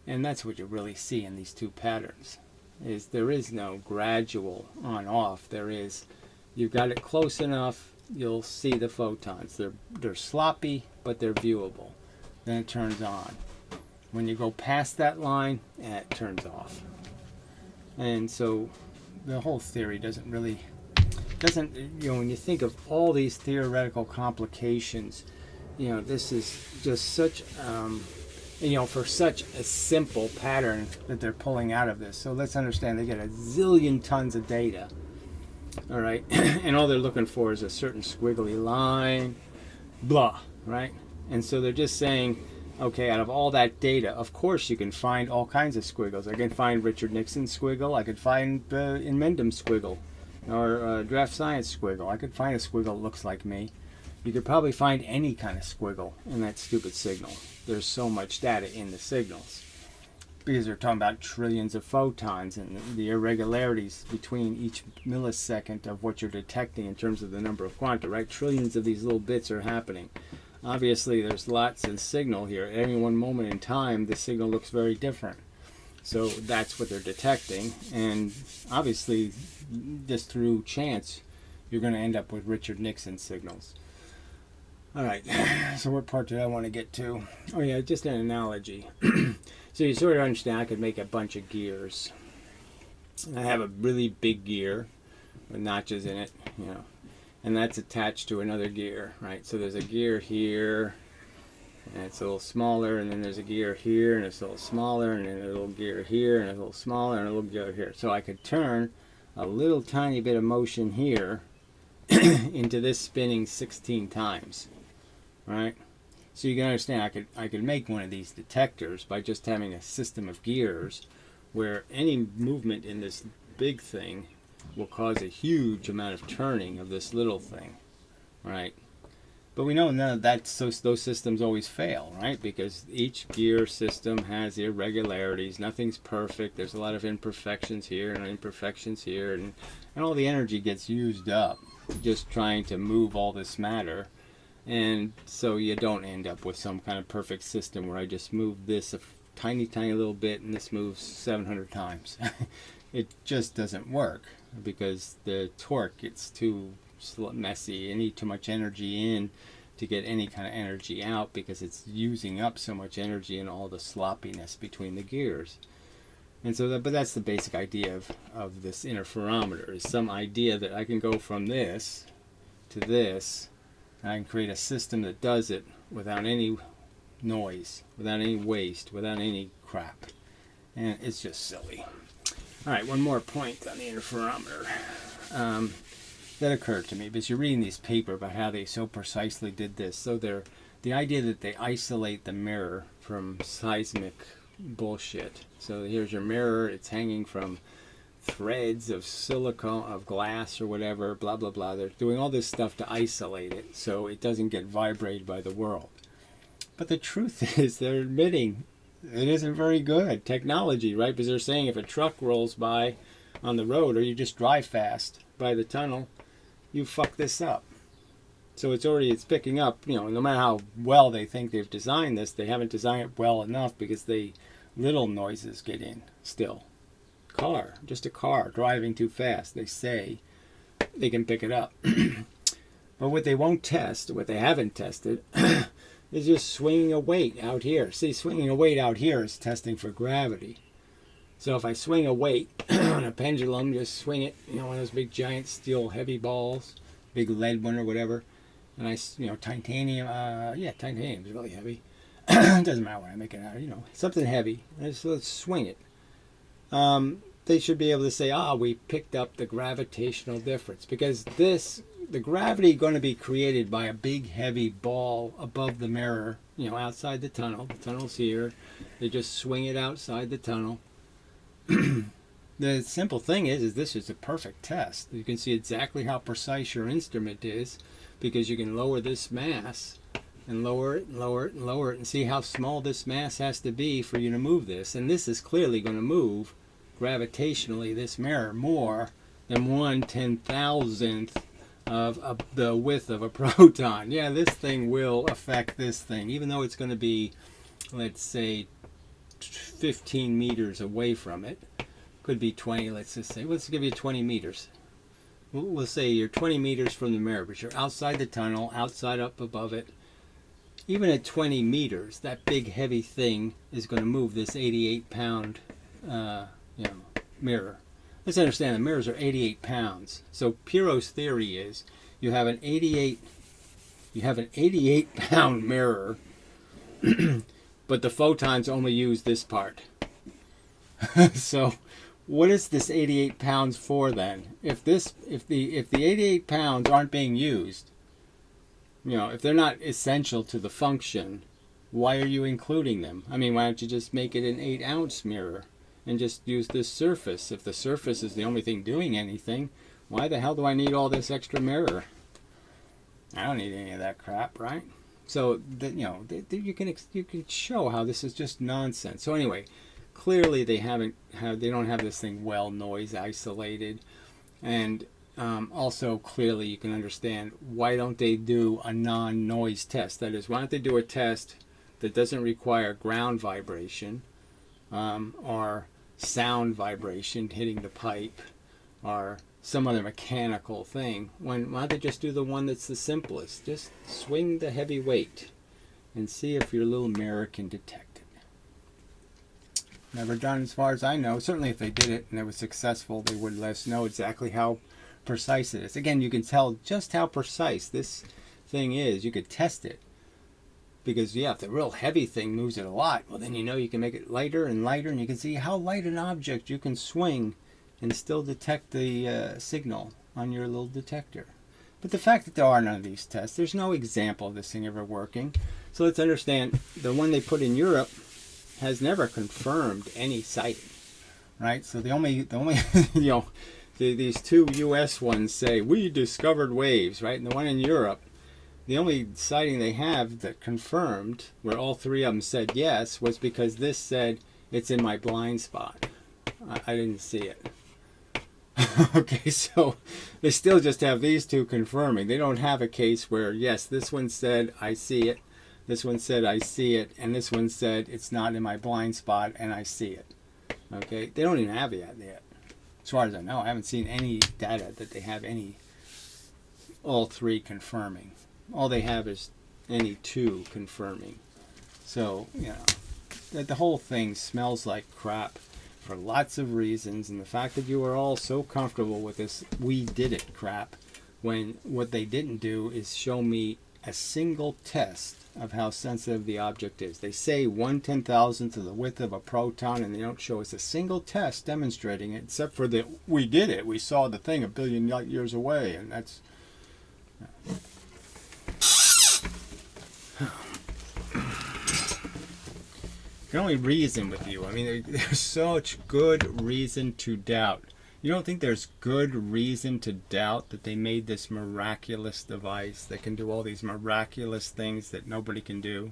And that's what you really see in these two patterns, is there is no gradual on-off. There is, you've got it close enough, you'll see the photons. They're sloppy, but they're viewable. Then it turns on. When you go past that line, it turns off. And so the whole theory doesn't, when you think of all these theoretical complications, this is just such, for such a simple pattern that they're pulling out of this. So let's understand, they get a zillion tons of data, all right? And all they're looking for is a certain squiggly line, blah, right? And so they're just saying, okay, out of all that data, of course you can find all kinds of squiggles. I can find Richard Nixon's squiggle. I could find Inmendum's squiggle, or DraftScience squiggle. I could find a squiggle that looks like me. You could probably find any kind of squiggle in that stupid signal. There's so much data in the signals. Because they're talking about trillions of photons and the irregularities between each millisecond of what you're detecting in terms of the number of quanta, right? Trillions of these little bits are happening. Obviously, there's lots of signal here. At any one moment in time, the signal looks very different. So that's what they're detecting. And obviously, just through chance, you're going to end up with Richard Nixon signals. All right, so what part did I want to get to? Oh yeah, just an analogy. So you sort of understand I could make a bunch of gears. I have a really big gear with notches in it, and that's attached to another gear, right? So there's a gear here, and it's a little smaller, and then there's a gear here, and it's a little smaller, and then a little gear here, and a little smaller, and a little gear here. So I could turn a little tiny bit of motion here into this spinning 16 times, right? So you can understand I could make one of these detectors by just having a system of gears where any movement in this big thing will cause a huge amount of turning of this little thing, right? But we know none of that, so those systems always fail, right? Because each gear system has irregularities. Nothing's perfect. There's a lot of imperfections here and imperfections here, and all the energy gets used up just trying to move all this matter. And so you don't end up with some kind of perfect system where I just move this a tiny little bit and this moves 700 times. It just doesn't work because the torque gets too messy. You need too much energy in to get any kind of energy out because it's using up so much energy and all the sloppiness between the gears. And so, but that's the basic idea of this interferometer, is some idea that I can go from this to this, and I can create a system that does it without any noise, without any waste, without any crap. And it's just silly. All right, one more point on the interferometer that occurred to me, because you're reading these papers about how they so precisely did this. So the idea that they isolate the mirror from seismic bullshit. So here's your mirror. It's hanging from threads of silicone, of glass or whatever, blah, blah, blah. They're doing all this stuff to isolate it so it doesn't get vibrated by the world. But the truth is they're admitting it isn't very good technology, right? Because they're saying if a truck rolls by on the road or you just drive fast by the tunnel, you fuck this up. So it's picking up, no matter how well they think they've designed this, they haven't designed it well enough because little noises get in still. Just a car driving too fast, they say they can pick it up. But what they won't test, what they haven't tested, is just swinging a weight out here. See, swinging a weight out here is testing for gravity. So if I swing a weight on a pendulum, just swing it, one of those big giant steel heavy balls, big lead one or whatever, and titanium, titanium is really heavy. It doesn't matter what I make it out of, something heavy. Let's swing it. They should be able to say, we picked up the gravitational difference, because this the gravity going to be created by a big heavy ball above the mirror, outside the tunnel. The tunnel's here. They just swing it outside the tunnel. The simple thing is this is a perfect test. You can see exactly how precise your instrument is because you can lower this mass and lower it and lower it and lower it and see how small this mass has to be for you to move this. And this is clearly going to move gravitationally, this mirror, more than 1/10,000th of the width of a proton. Yeah, this thing will affect this thing, even though it's going to be, let's say, 15 meters away from it. Could be 20, let's just say. Let's give you 20 meters. We'll say you're 20 meters from the mirror, but you're outside the tunnel, outside up above it. Even at 20 meters, that big heavy thing is going to move this 88-pound mirror. Let's understand the mirrors are 88 pounds. So Piro's theory is you have an 88-pound mirror, but the photons only use this part. So what is this 88 pounds for then? If the 88 pounds aren't being used, if they're not essential to the function, why are you including them? I mean, why don't you just make it an 8-ounce mirror and just use this surface? If the surface is the only thing doing anything, why the hell do I need all this extra mirror? I don't need any of that crap, right? So you can show how this is just nonsense. So anyway, clearly they don't have this thing well noise isolated, and also clearly you can understand why don't they do a non-noise test. That is, why don't they do a test that doesn't require ground vibration or sound vibration hitting the pipe or some other mechanical thing. Why don't they just do the one that's the simplest? Just swing the heavy weight and see if your little mirror can detect it. Never done as far as I know. Certainly if they did it and it was successful, they would let us know exactly how precise it is. Again, you can tell just how precise this thing is. You could test it. Because, yeah, if the real heavy thing moves it a lot, well, then you can make it lighter and lighter, and you can see how light an object you can swing and still detect the signal on your little detector. But the fact that there are none of these tests, there's no example of this thing ever working. So let's understand, the one they put in Europe has never confirmed any sighting, right? So the only these two U.S. ones say, we discovered waves, right? And the one in Europe, the only sighting they have that confirmed, where all three of them said yes, was because this said, it's in my blind spot. I didn't see it. Okay, so they still just have these two confirming. They don't have a case where, yes, this one said, I see it, this one said, I see it, and this one said, it's not in my blind spot, and I see it. Okay, they don't even have that yet. As far as I know, I haven't seen any data that they have all three confirming. All they have is any two confirming. So, the whole thing smells like crap for lots of reasons, and the fact that you are all so comfortable with this we did it crap, when what they didn't do is show me a single test of how sensitive the object is. They say 1/10,000th of the width of a proton, and they don't show us a single test demonstrating it, except for the we did it, we saw the thing 1 billion light years away, and that's I can only reason with you. I mean, there's such good reason to doubt. You don't think there's good reason to doubt that they made this miraculous device that can do all these miraculous things that nobody can do?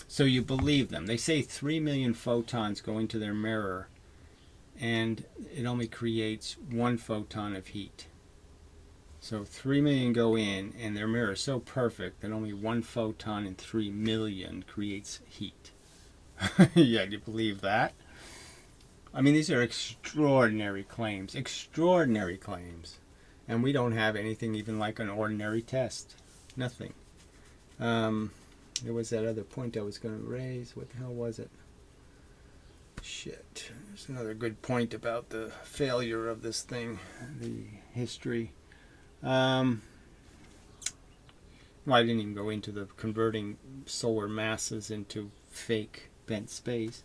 So you believe them. They say 3 million photons go into their mirror, and it only creates 1 photon of heat. So 3 million go in, and their mirror is so perfect that only 1 photon in 3 million creates heat. Yeah, do you believe that? I mean, these are extraordinary claims. Extraordinary claims. And we don't have anything even like an ordinary test. Nothing. There was that other point I was going to raise. What the hell was it? Shit. There's another good point about the failure of this thing. The history. Well, I didn't even go into the converting solar masses into fake bent space.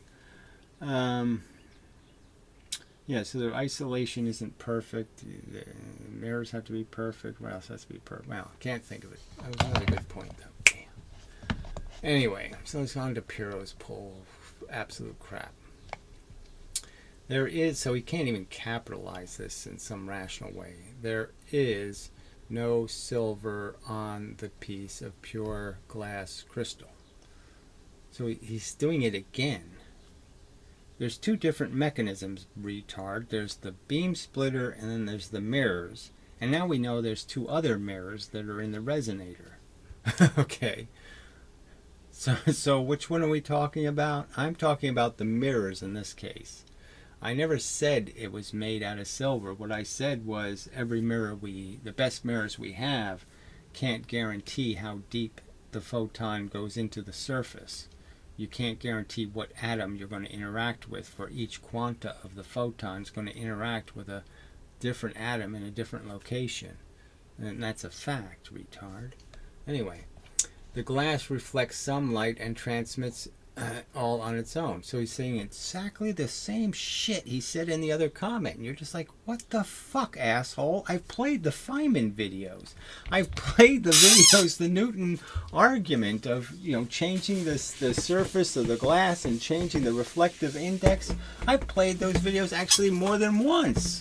Yeah, so the isolation isn't perfect. The mirrors have to be perfect. What else has to be perfect? Well, I can't think of it. That was another good point, though. Damn. Anyway, so it's on to Piro's poll. Absolute crap. There is, so he can't even capitalize this in some rational way. There is no silver on the piece of pure glass crystal. So he's doing it again. There's two different mechanisms, retard. There's the beam splitter and then there's the mirrors. And now we know there's two other mirrors that are in the resonator. Okay. So which one are we talking about? I'm talking about the mirrors in this case. I never said it was made out of silver. What I said was every mirror the best mirrors we have, can't guarantee how deep the photon goes into the surface. You can't guarantee what atom you're going to interact with, for each quanta of the photon is going to interact with a different atom in a different location. And that's a fact, retard. Anyway, the glass reflects some light and transmits all on its own. So he's saying exactly the same shit he said in the other comment. And you're just like, what the fuck, asshole? I've played the Feynman videos. I've played the videos, the Newton argument of, changing the surface of the glass and changing the reflective index. I've played those videos actually more than once.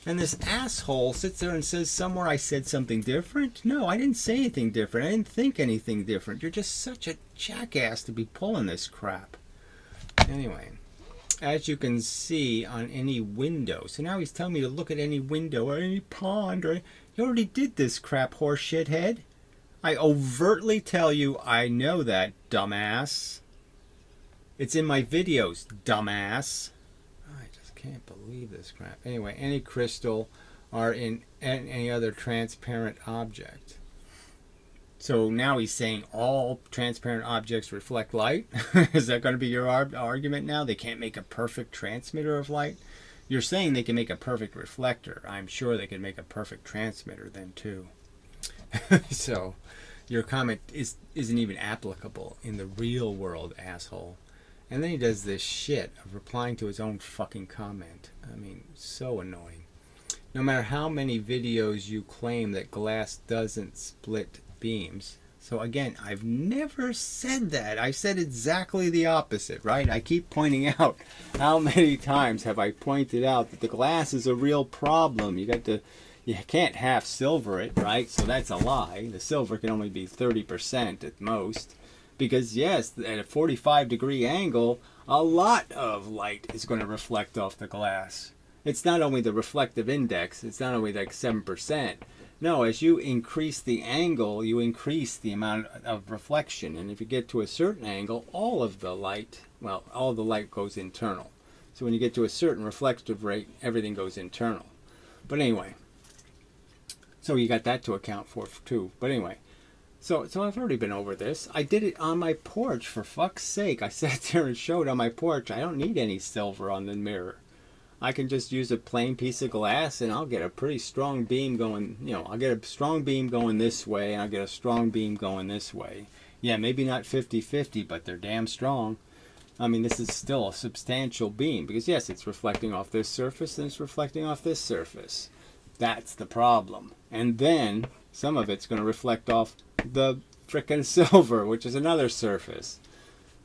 And this asshole sits there and says somewhere I said something different. No, I didn't say anything different. I didn't think anything different. You're just such a jackass to be pulling this crap. Anyway, as you can see on any window. So now he's telling me to look at any window or any pond. You already did this crap, horse shithead. I overtly tell you I know that, dumbass. It's in my videos, dumbass. Can't believe this crap. Anyway, any crystal or in any other transparent object. So now he's saying all transparent objects reflect light. Is that going to be your argument now? They can't make a perfect transmitter of light? You're saying they can make a perfect reflector. I'm sure they can make a perfect transmitter then too. So your comment isn't even applicable in the real world, asshole. And then he does this shit of replying to his own fucking comment. I mean, so annoying. No matter how many videos you claim that glass doesn't split beams. So again, I've never said that. I said exactly the opposite, right? I keep pointing out how many times have I pointed out that the glass is a real problem. You can't half silver it, right? So that's a lie. The silver can only be 30% at most. Because yes, at a 45-degree angle, a lot of light is going to reflect off the glass. It's not only the reflective index, it's not only like 7%. No, as you increase the angle, you increase the amount of reflection. And if you get to a certain angle, all the light goes internal. So when you get to a certain reflective rate, everything goes internal. But anyway, so you got that to account for too. But anyway. So I've already been over this. I did it on my porch, for fuck's sake. I sat there and showed on my porch. I don't need any silver on the mirror. I can just use a plain piece of glass and I'll get a pretty strong beam going. I'll get a strong beam going this way and I'll get a strong beam going this way. Yeah, maybe not 50-50, but they're damn strong. I mean, this is still a substantial beam because, yes, it's reflecting off this surface and it's reflecting off this surface. That's the problem. And then some of it's going to reflect off the frickin' silver, which is another surface.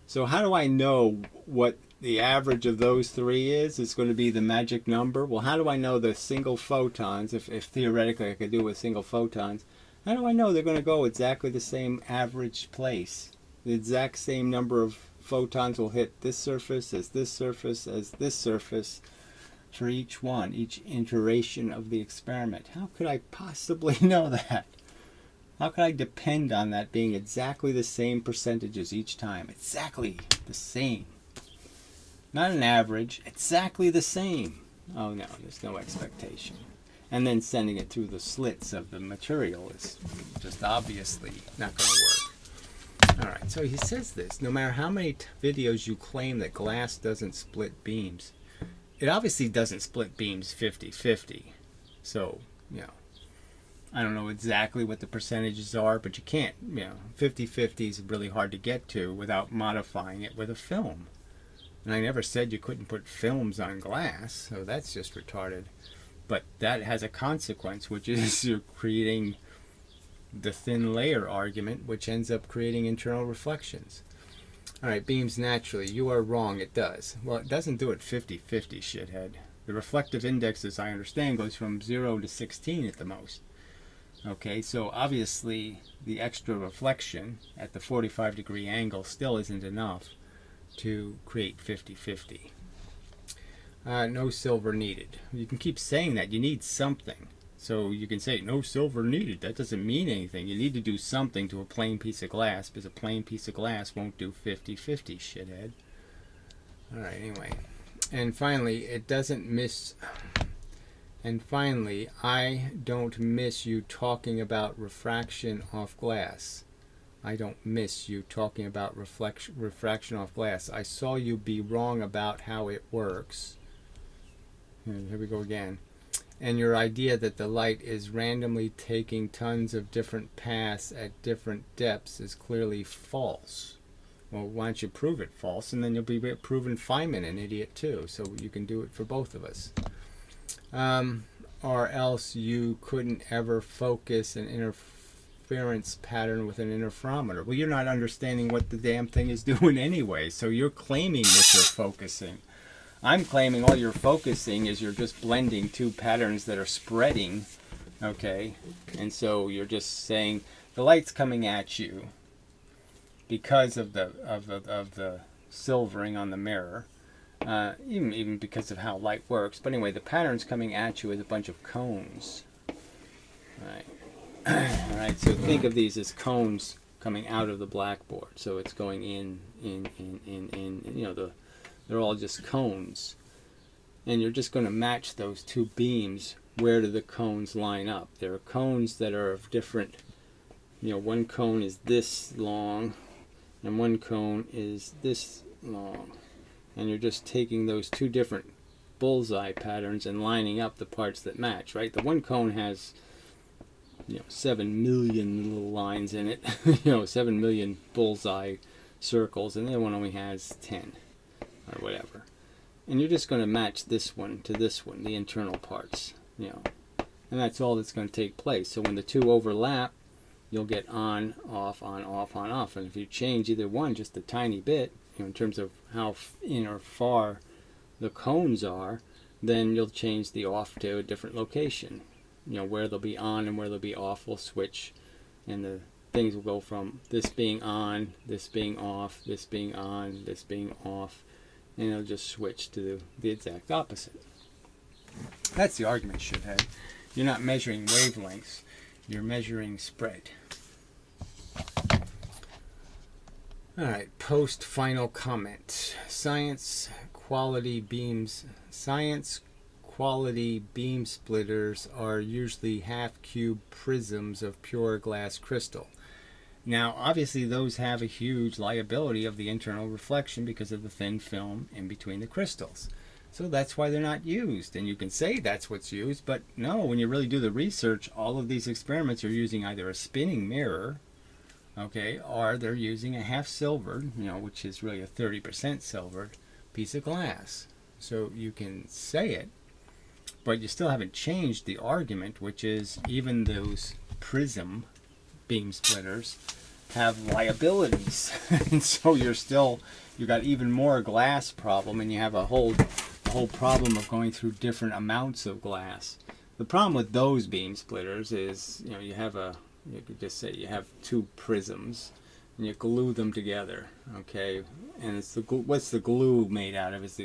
So how do I know what the average of those three is? It's going to be the magic number. Well, how do I know the single photons, if theoretically I could do it with single photons, how do I know they're going to go exactly the same average place? The exact same number of photons will hit this surface as this surface as this surface for each one, each iteration of the experiment. How could I possibly know that? How could I depend on that being exactly the same percentages each time? Exactly the same. Not an average, exactly the same. Oh no, there's no expectation. And then sending it through the slits of the material is just obviously not going to work. Alright, so he says this. No matter how many videos you claim that glass doesn't split beams, it obviously doesn't split beams 50-50. So, I don't know exactly what the percentages are, but you can't, 50-50 is really hard to get to without modifying it with a film. And I never said you couldn't put films on glass, so that's just retarded. But that has a consequence, which is you're creating the thin layer argument, which ends up creating internal reflections. All right, beams naturally. You are wrong, it does. Well, it doesn't do it 50-50, shithead. The reflective index, as I understand, goes from 0 to 16 at the most. Okay, so obviously the extra reflection at the 45-degree angle still isn't enough to create 50-50. No silver needed. You can keep saying that. You need something. So you can say, no silver needed. That doesn't mean anything. You need to do something to a plain piece of glass, because a plain piece of glass won't do 50-50, shithead. Alright, anyway. And finally, it doesn't miss... And finally, I don't miss you talking about refraction off glass. I don't miss you talking about refraction off glass. I saw you be wrong about how it works. Here we go again. And your idea that the light is randomly taking tons of different paths at different depths is clearly false. Well, why don't you prove it false, and then you'll be proving Feynman an idiot too, so you can do it for both of us. Or else you couldn't ever focus an interference pattern with an interferometer. Well, you're not understanding what the damn thing is doing anyway, so you're claiming that you're focusing. I'm claiming all you're focusing is you're just blending two patterns that are spreading, okay? And so you're just saying the light's coming at you because of the silvering on the mirror. Even because of how light works. But anyway, the pattern's coming at you with a bunch of cones. Alright, so think of these as cones coming out of the blackboard. So it's going in, you know, they're all just cones. And you're just going to match those two beams. Where do the cones line up? There are cones that are of different, you know, one cone is this long, and one cone is this long. And you're just taking those two different bullseye patterns and lining up the parts that match, right? The one cone has, you know, 7 million little lines in it, you know, 7 million bullseye circles, and the other one only has 10 or whatever. And you're just going to match this one to this one, the internal parts, you know, and that's all that's going to take place. So when the two overlap, you'll get on, off, on, off, on, off. And if you change either one just a tiny bit, you know, in terms of how in or far the cones are, then you'll change the off to a different location. You know, where they'll be on and where they'll be off will switch, and the things will go from this being on, this being off, this being on, this being off, and it'll just switch to the exact opposite. That's the argument, shithead. You're not measuring wavelengths, you're measuring spread. Alright, post-final comment. Science quality beam splitters are usually half-cube prisms of pure glass crystal. Now, obviously those have a huge liability of the internal reflection because of the thin film in between the crystals. So that's why they're not used. And you can say that's what's used, but no, when you really do the research, all of these experiments are using either a spinning mirror, okay, or they're using a half silvered, you know, which is really a 30% silvered piece of glass. So you can say it, but you still haven't changed the argument, which is even those prism beam splitters have liabilities. And so you got even more glass problem, and you have a whole problem of going through different amounts of glass. The problem with those beam splitters is, you know, you could just say you have two prisms and you glue them together, okay? And it's what's the glue made out of is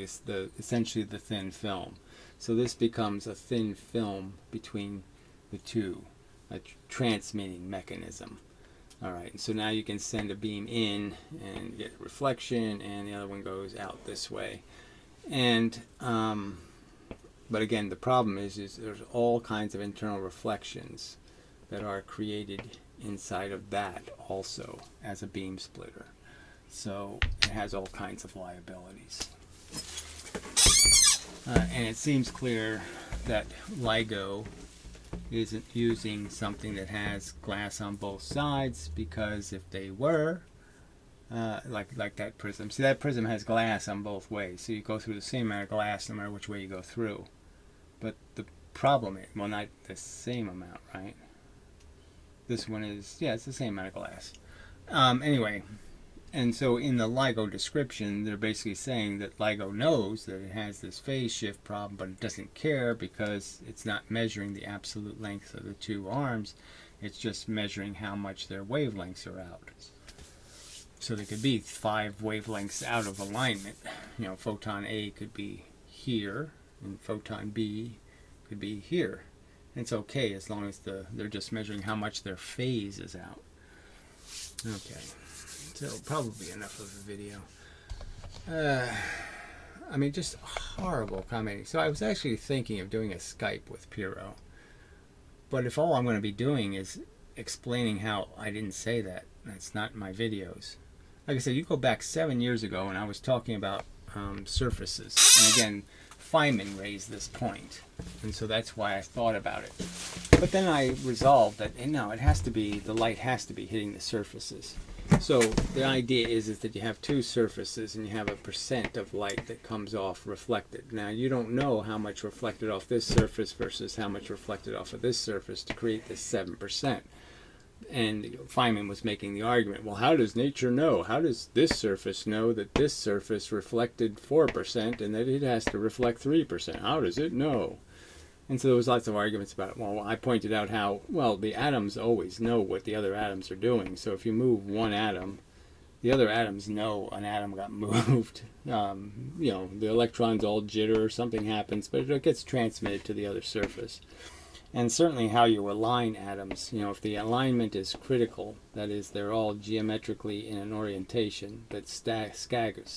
essentially the thin film. So this becomes a thin film between the two, a transmitting mechanism. All right, so now you can send a beam in and get reflection, and the other one goes out this way. And but again, the problem is there's all kinds of internal reflections that are created inside of that also as a beam splitter. So it has all kinds of liabilities. And it seems clear that Ligo isn't using something that has glass on both sides, because if they were, like that prism. See, that prism has glass on both ways, so you go through the same amount of glass no matter which way you go through. But the problem is, well, not the same amount, right? This one is, yeah, it's the same amount of glass. Anyway, and so in the LIGO description, they're basically saying that LIGO knows that it has this phase shift problem, but it doesn't care because it's not measuring the absolute length of the two arms. It's just measuring how much their wavelengths are out. So there could be 5 wavelengths out of alignment. You know, photon A could be here, and photon B could be here. And it's okay as long as they're just measuring how much their phase is out. Okay, so probably enough of the video. I mean, just horrible commenting. So I was actually thinking of doing a Skype with Piero. But if all I'm going to be doing is explaining how I didn't say that, that's not my videos. Like I said, you go back 7 years ago and I was talking about surfaces. And again, Feynman raised this point. And so that's why I thought about it. But then I resolved that, no, it has to be, the light has to be hitting the surfaces. So the idea is that you have 2 surfaces and you have a percent of light that comes off reflected. Now you don't know how much reflected off this surface versus how much reflected off of this surface to create this 7%. And Feynman was making the argument, well, how does nature know? How does this surface know that this surface reflected 4% and that it has to reflect 3%? How does it know? And so there was lots of arguments about it. Well, I pointed out how, well, the atoms always know what the other atoms are doing. So if you move one atom, the other atoms know an atom got moved. You know, the electrons all jitter or something happens, but it gets transmitted to the other surface. And certainly how you align atoms, you know, if the alignment is critical, that is, they're all geometrically in an orientation that's staggered,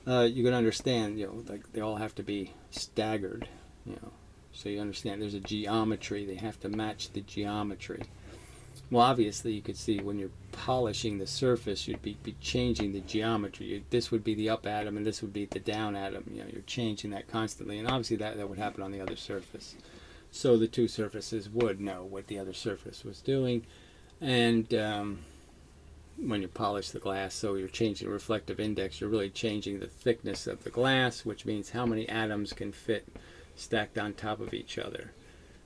you can understand, you know, like they all have to be staggered, you know. So you understand there's a geometry, they have to match the geometry. Well, obviously you could see when you're polishing the surface, you'd be changing the geometry. This would be the up atom and this would be the down atom. You know, you're changing that constantly, and obviously that would happen on the other surface. So the 2 surfaces would know what the other surface was doing, and when you polish the glass, so you're changing the reflective index, you're really changing the thickness of the glass, which means how many atoms can fit stacked on top of each other.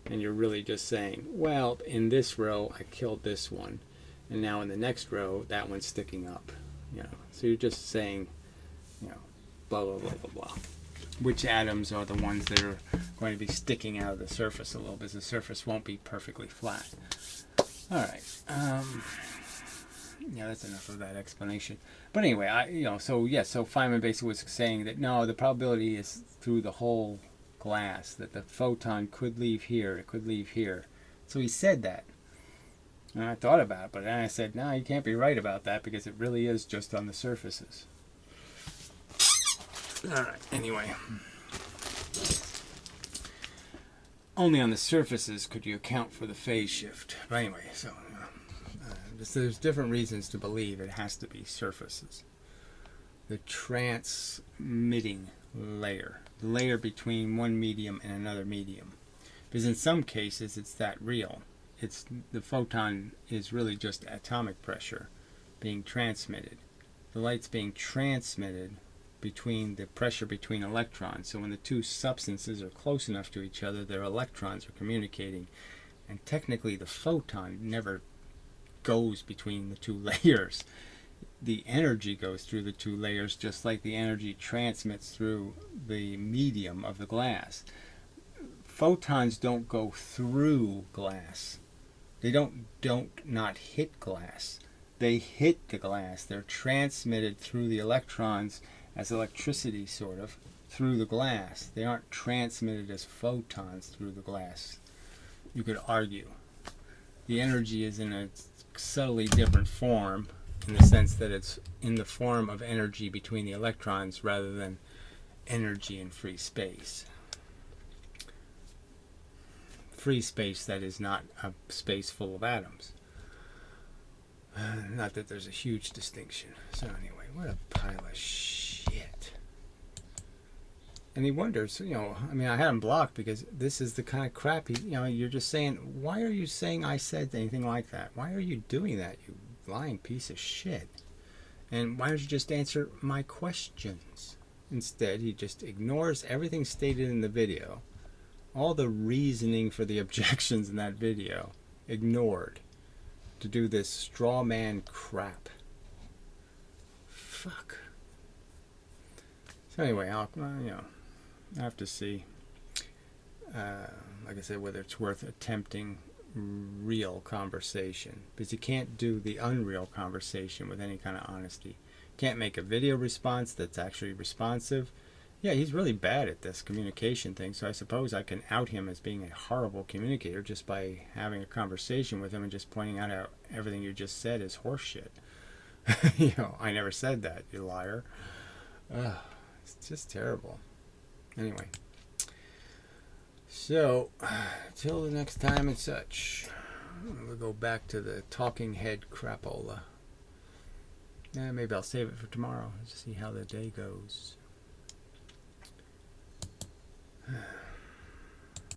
And you're really just saying, well, in this row I killed this one, and now in the next row that one's sticking up, you know. So you're just saying, you know, blah blah blah blah blah. Which atoms are the ones that are going to be sticking out of the surface a little bit? The surface won't be perfectly flat. All right. Yeah, that's enough of that explanation. But anyway, you know, so yes, so Feynman basically was saying that no, the probability is through the whole glass, that the photon could leave here, it could leave here. So he said that. And I thought about it, but then I said, no, you can't be right about that because it really is just on the surfaces. Alright, anyway. Only on the surfaces could you account for the phase shift. But anyway, so there's different reasons to believe it has to be surfaces. The transmitting layer, the layer between one medium and another medium. Because in some cases it's that real. It's the photon is really just atomic pressure being transmitted. The light's being transmitted between the pressure between electrons. So when the 2 substances are close enough to each other, their electrons are communicating. And technically the photon never goes between the 2 layers. The energy goes through the 2 layers just like the energy transmits through the medium of the glass. Photons don't go through glass. They don't not hit glass. They hit the glass. They're transmitted through the electrons as electricity, sort of, through the glass. They aren't transmitted as photons through the glass. You could argue. The energy is in a subtly different form, in the sense that it's in the form of energy between the electrons rather than energy in free space. Free space, that is not a space full of atoms. Not that there's a huge distinction. So anyway, what a pile of shit. And he wonders, I mean, I had him blocked because this is the kind of crap you're just saying, why are you saying I said anything like that? Why are you doing that, you lying piece of shit? And why don't you just answer my questions? Instead, he just ignores everything stated in the video. All the reasoning for the objections in that video ignored to do this straw man crap. Fuck. So anyway, I'll have to see, like I said, whether it's worth attempting real conversation, because you can't do the unreal conversation with any kind of honesty. Can't make a video response that's actually responsive. Yeah, he's really bad at this communication thing, so I suppose I can out him as being a horrible communicator just by having a conversation with him and just pointing out how everything you just said is horseshit. I never said that, you liar. It's just terrible. Anyway, so till the next time and such, we'll go back to the talking head crapola. Maybe I'll save it for tomorrow to see how the day goes.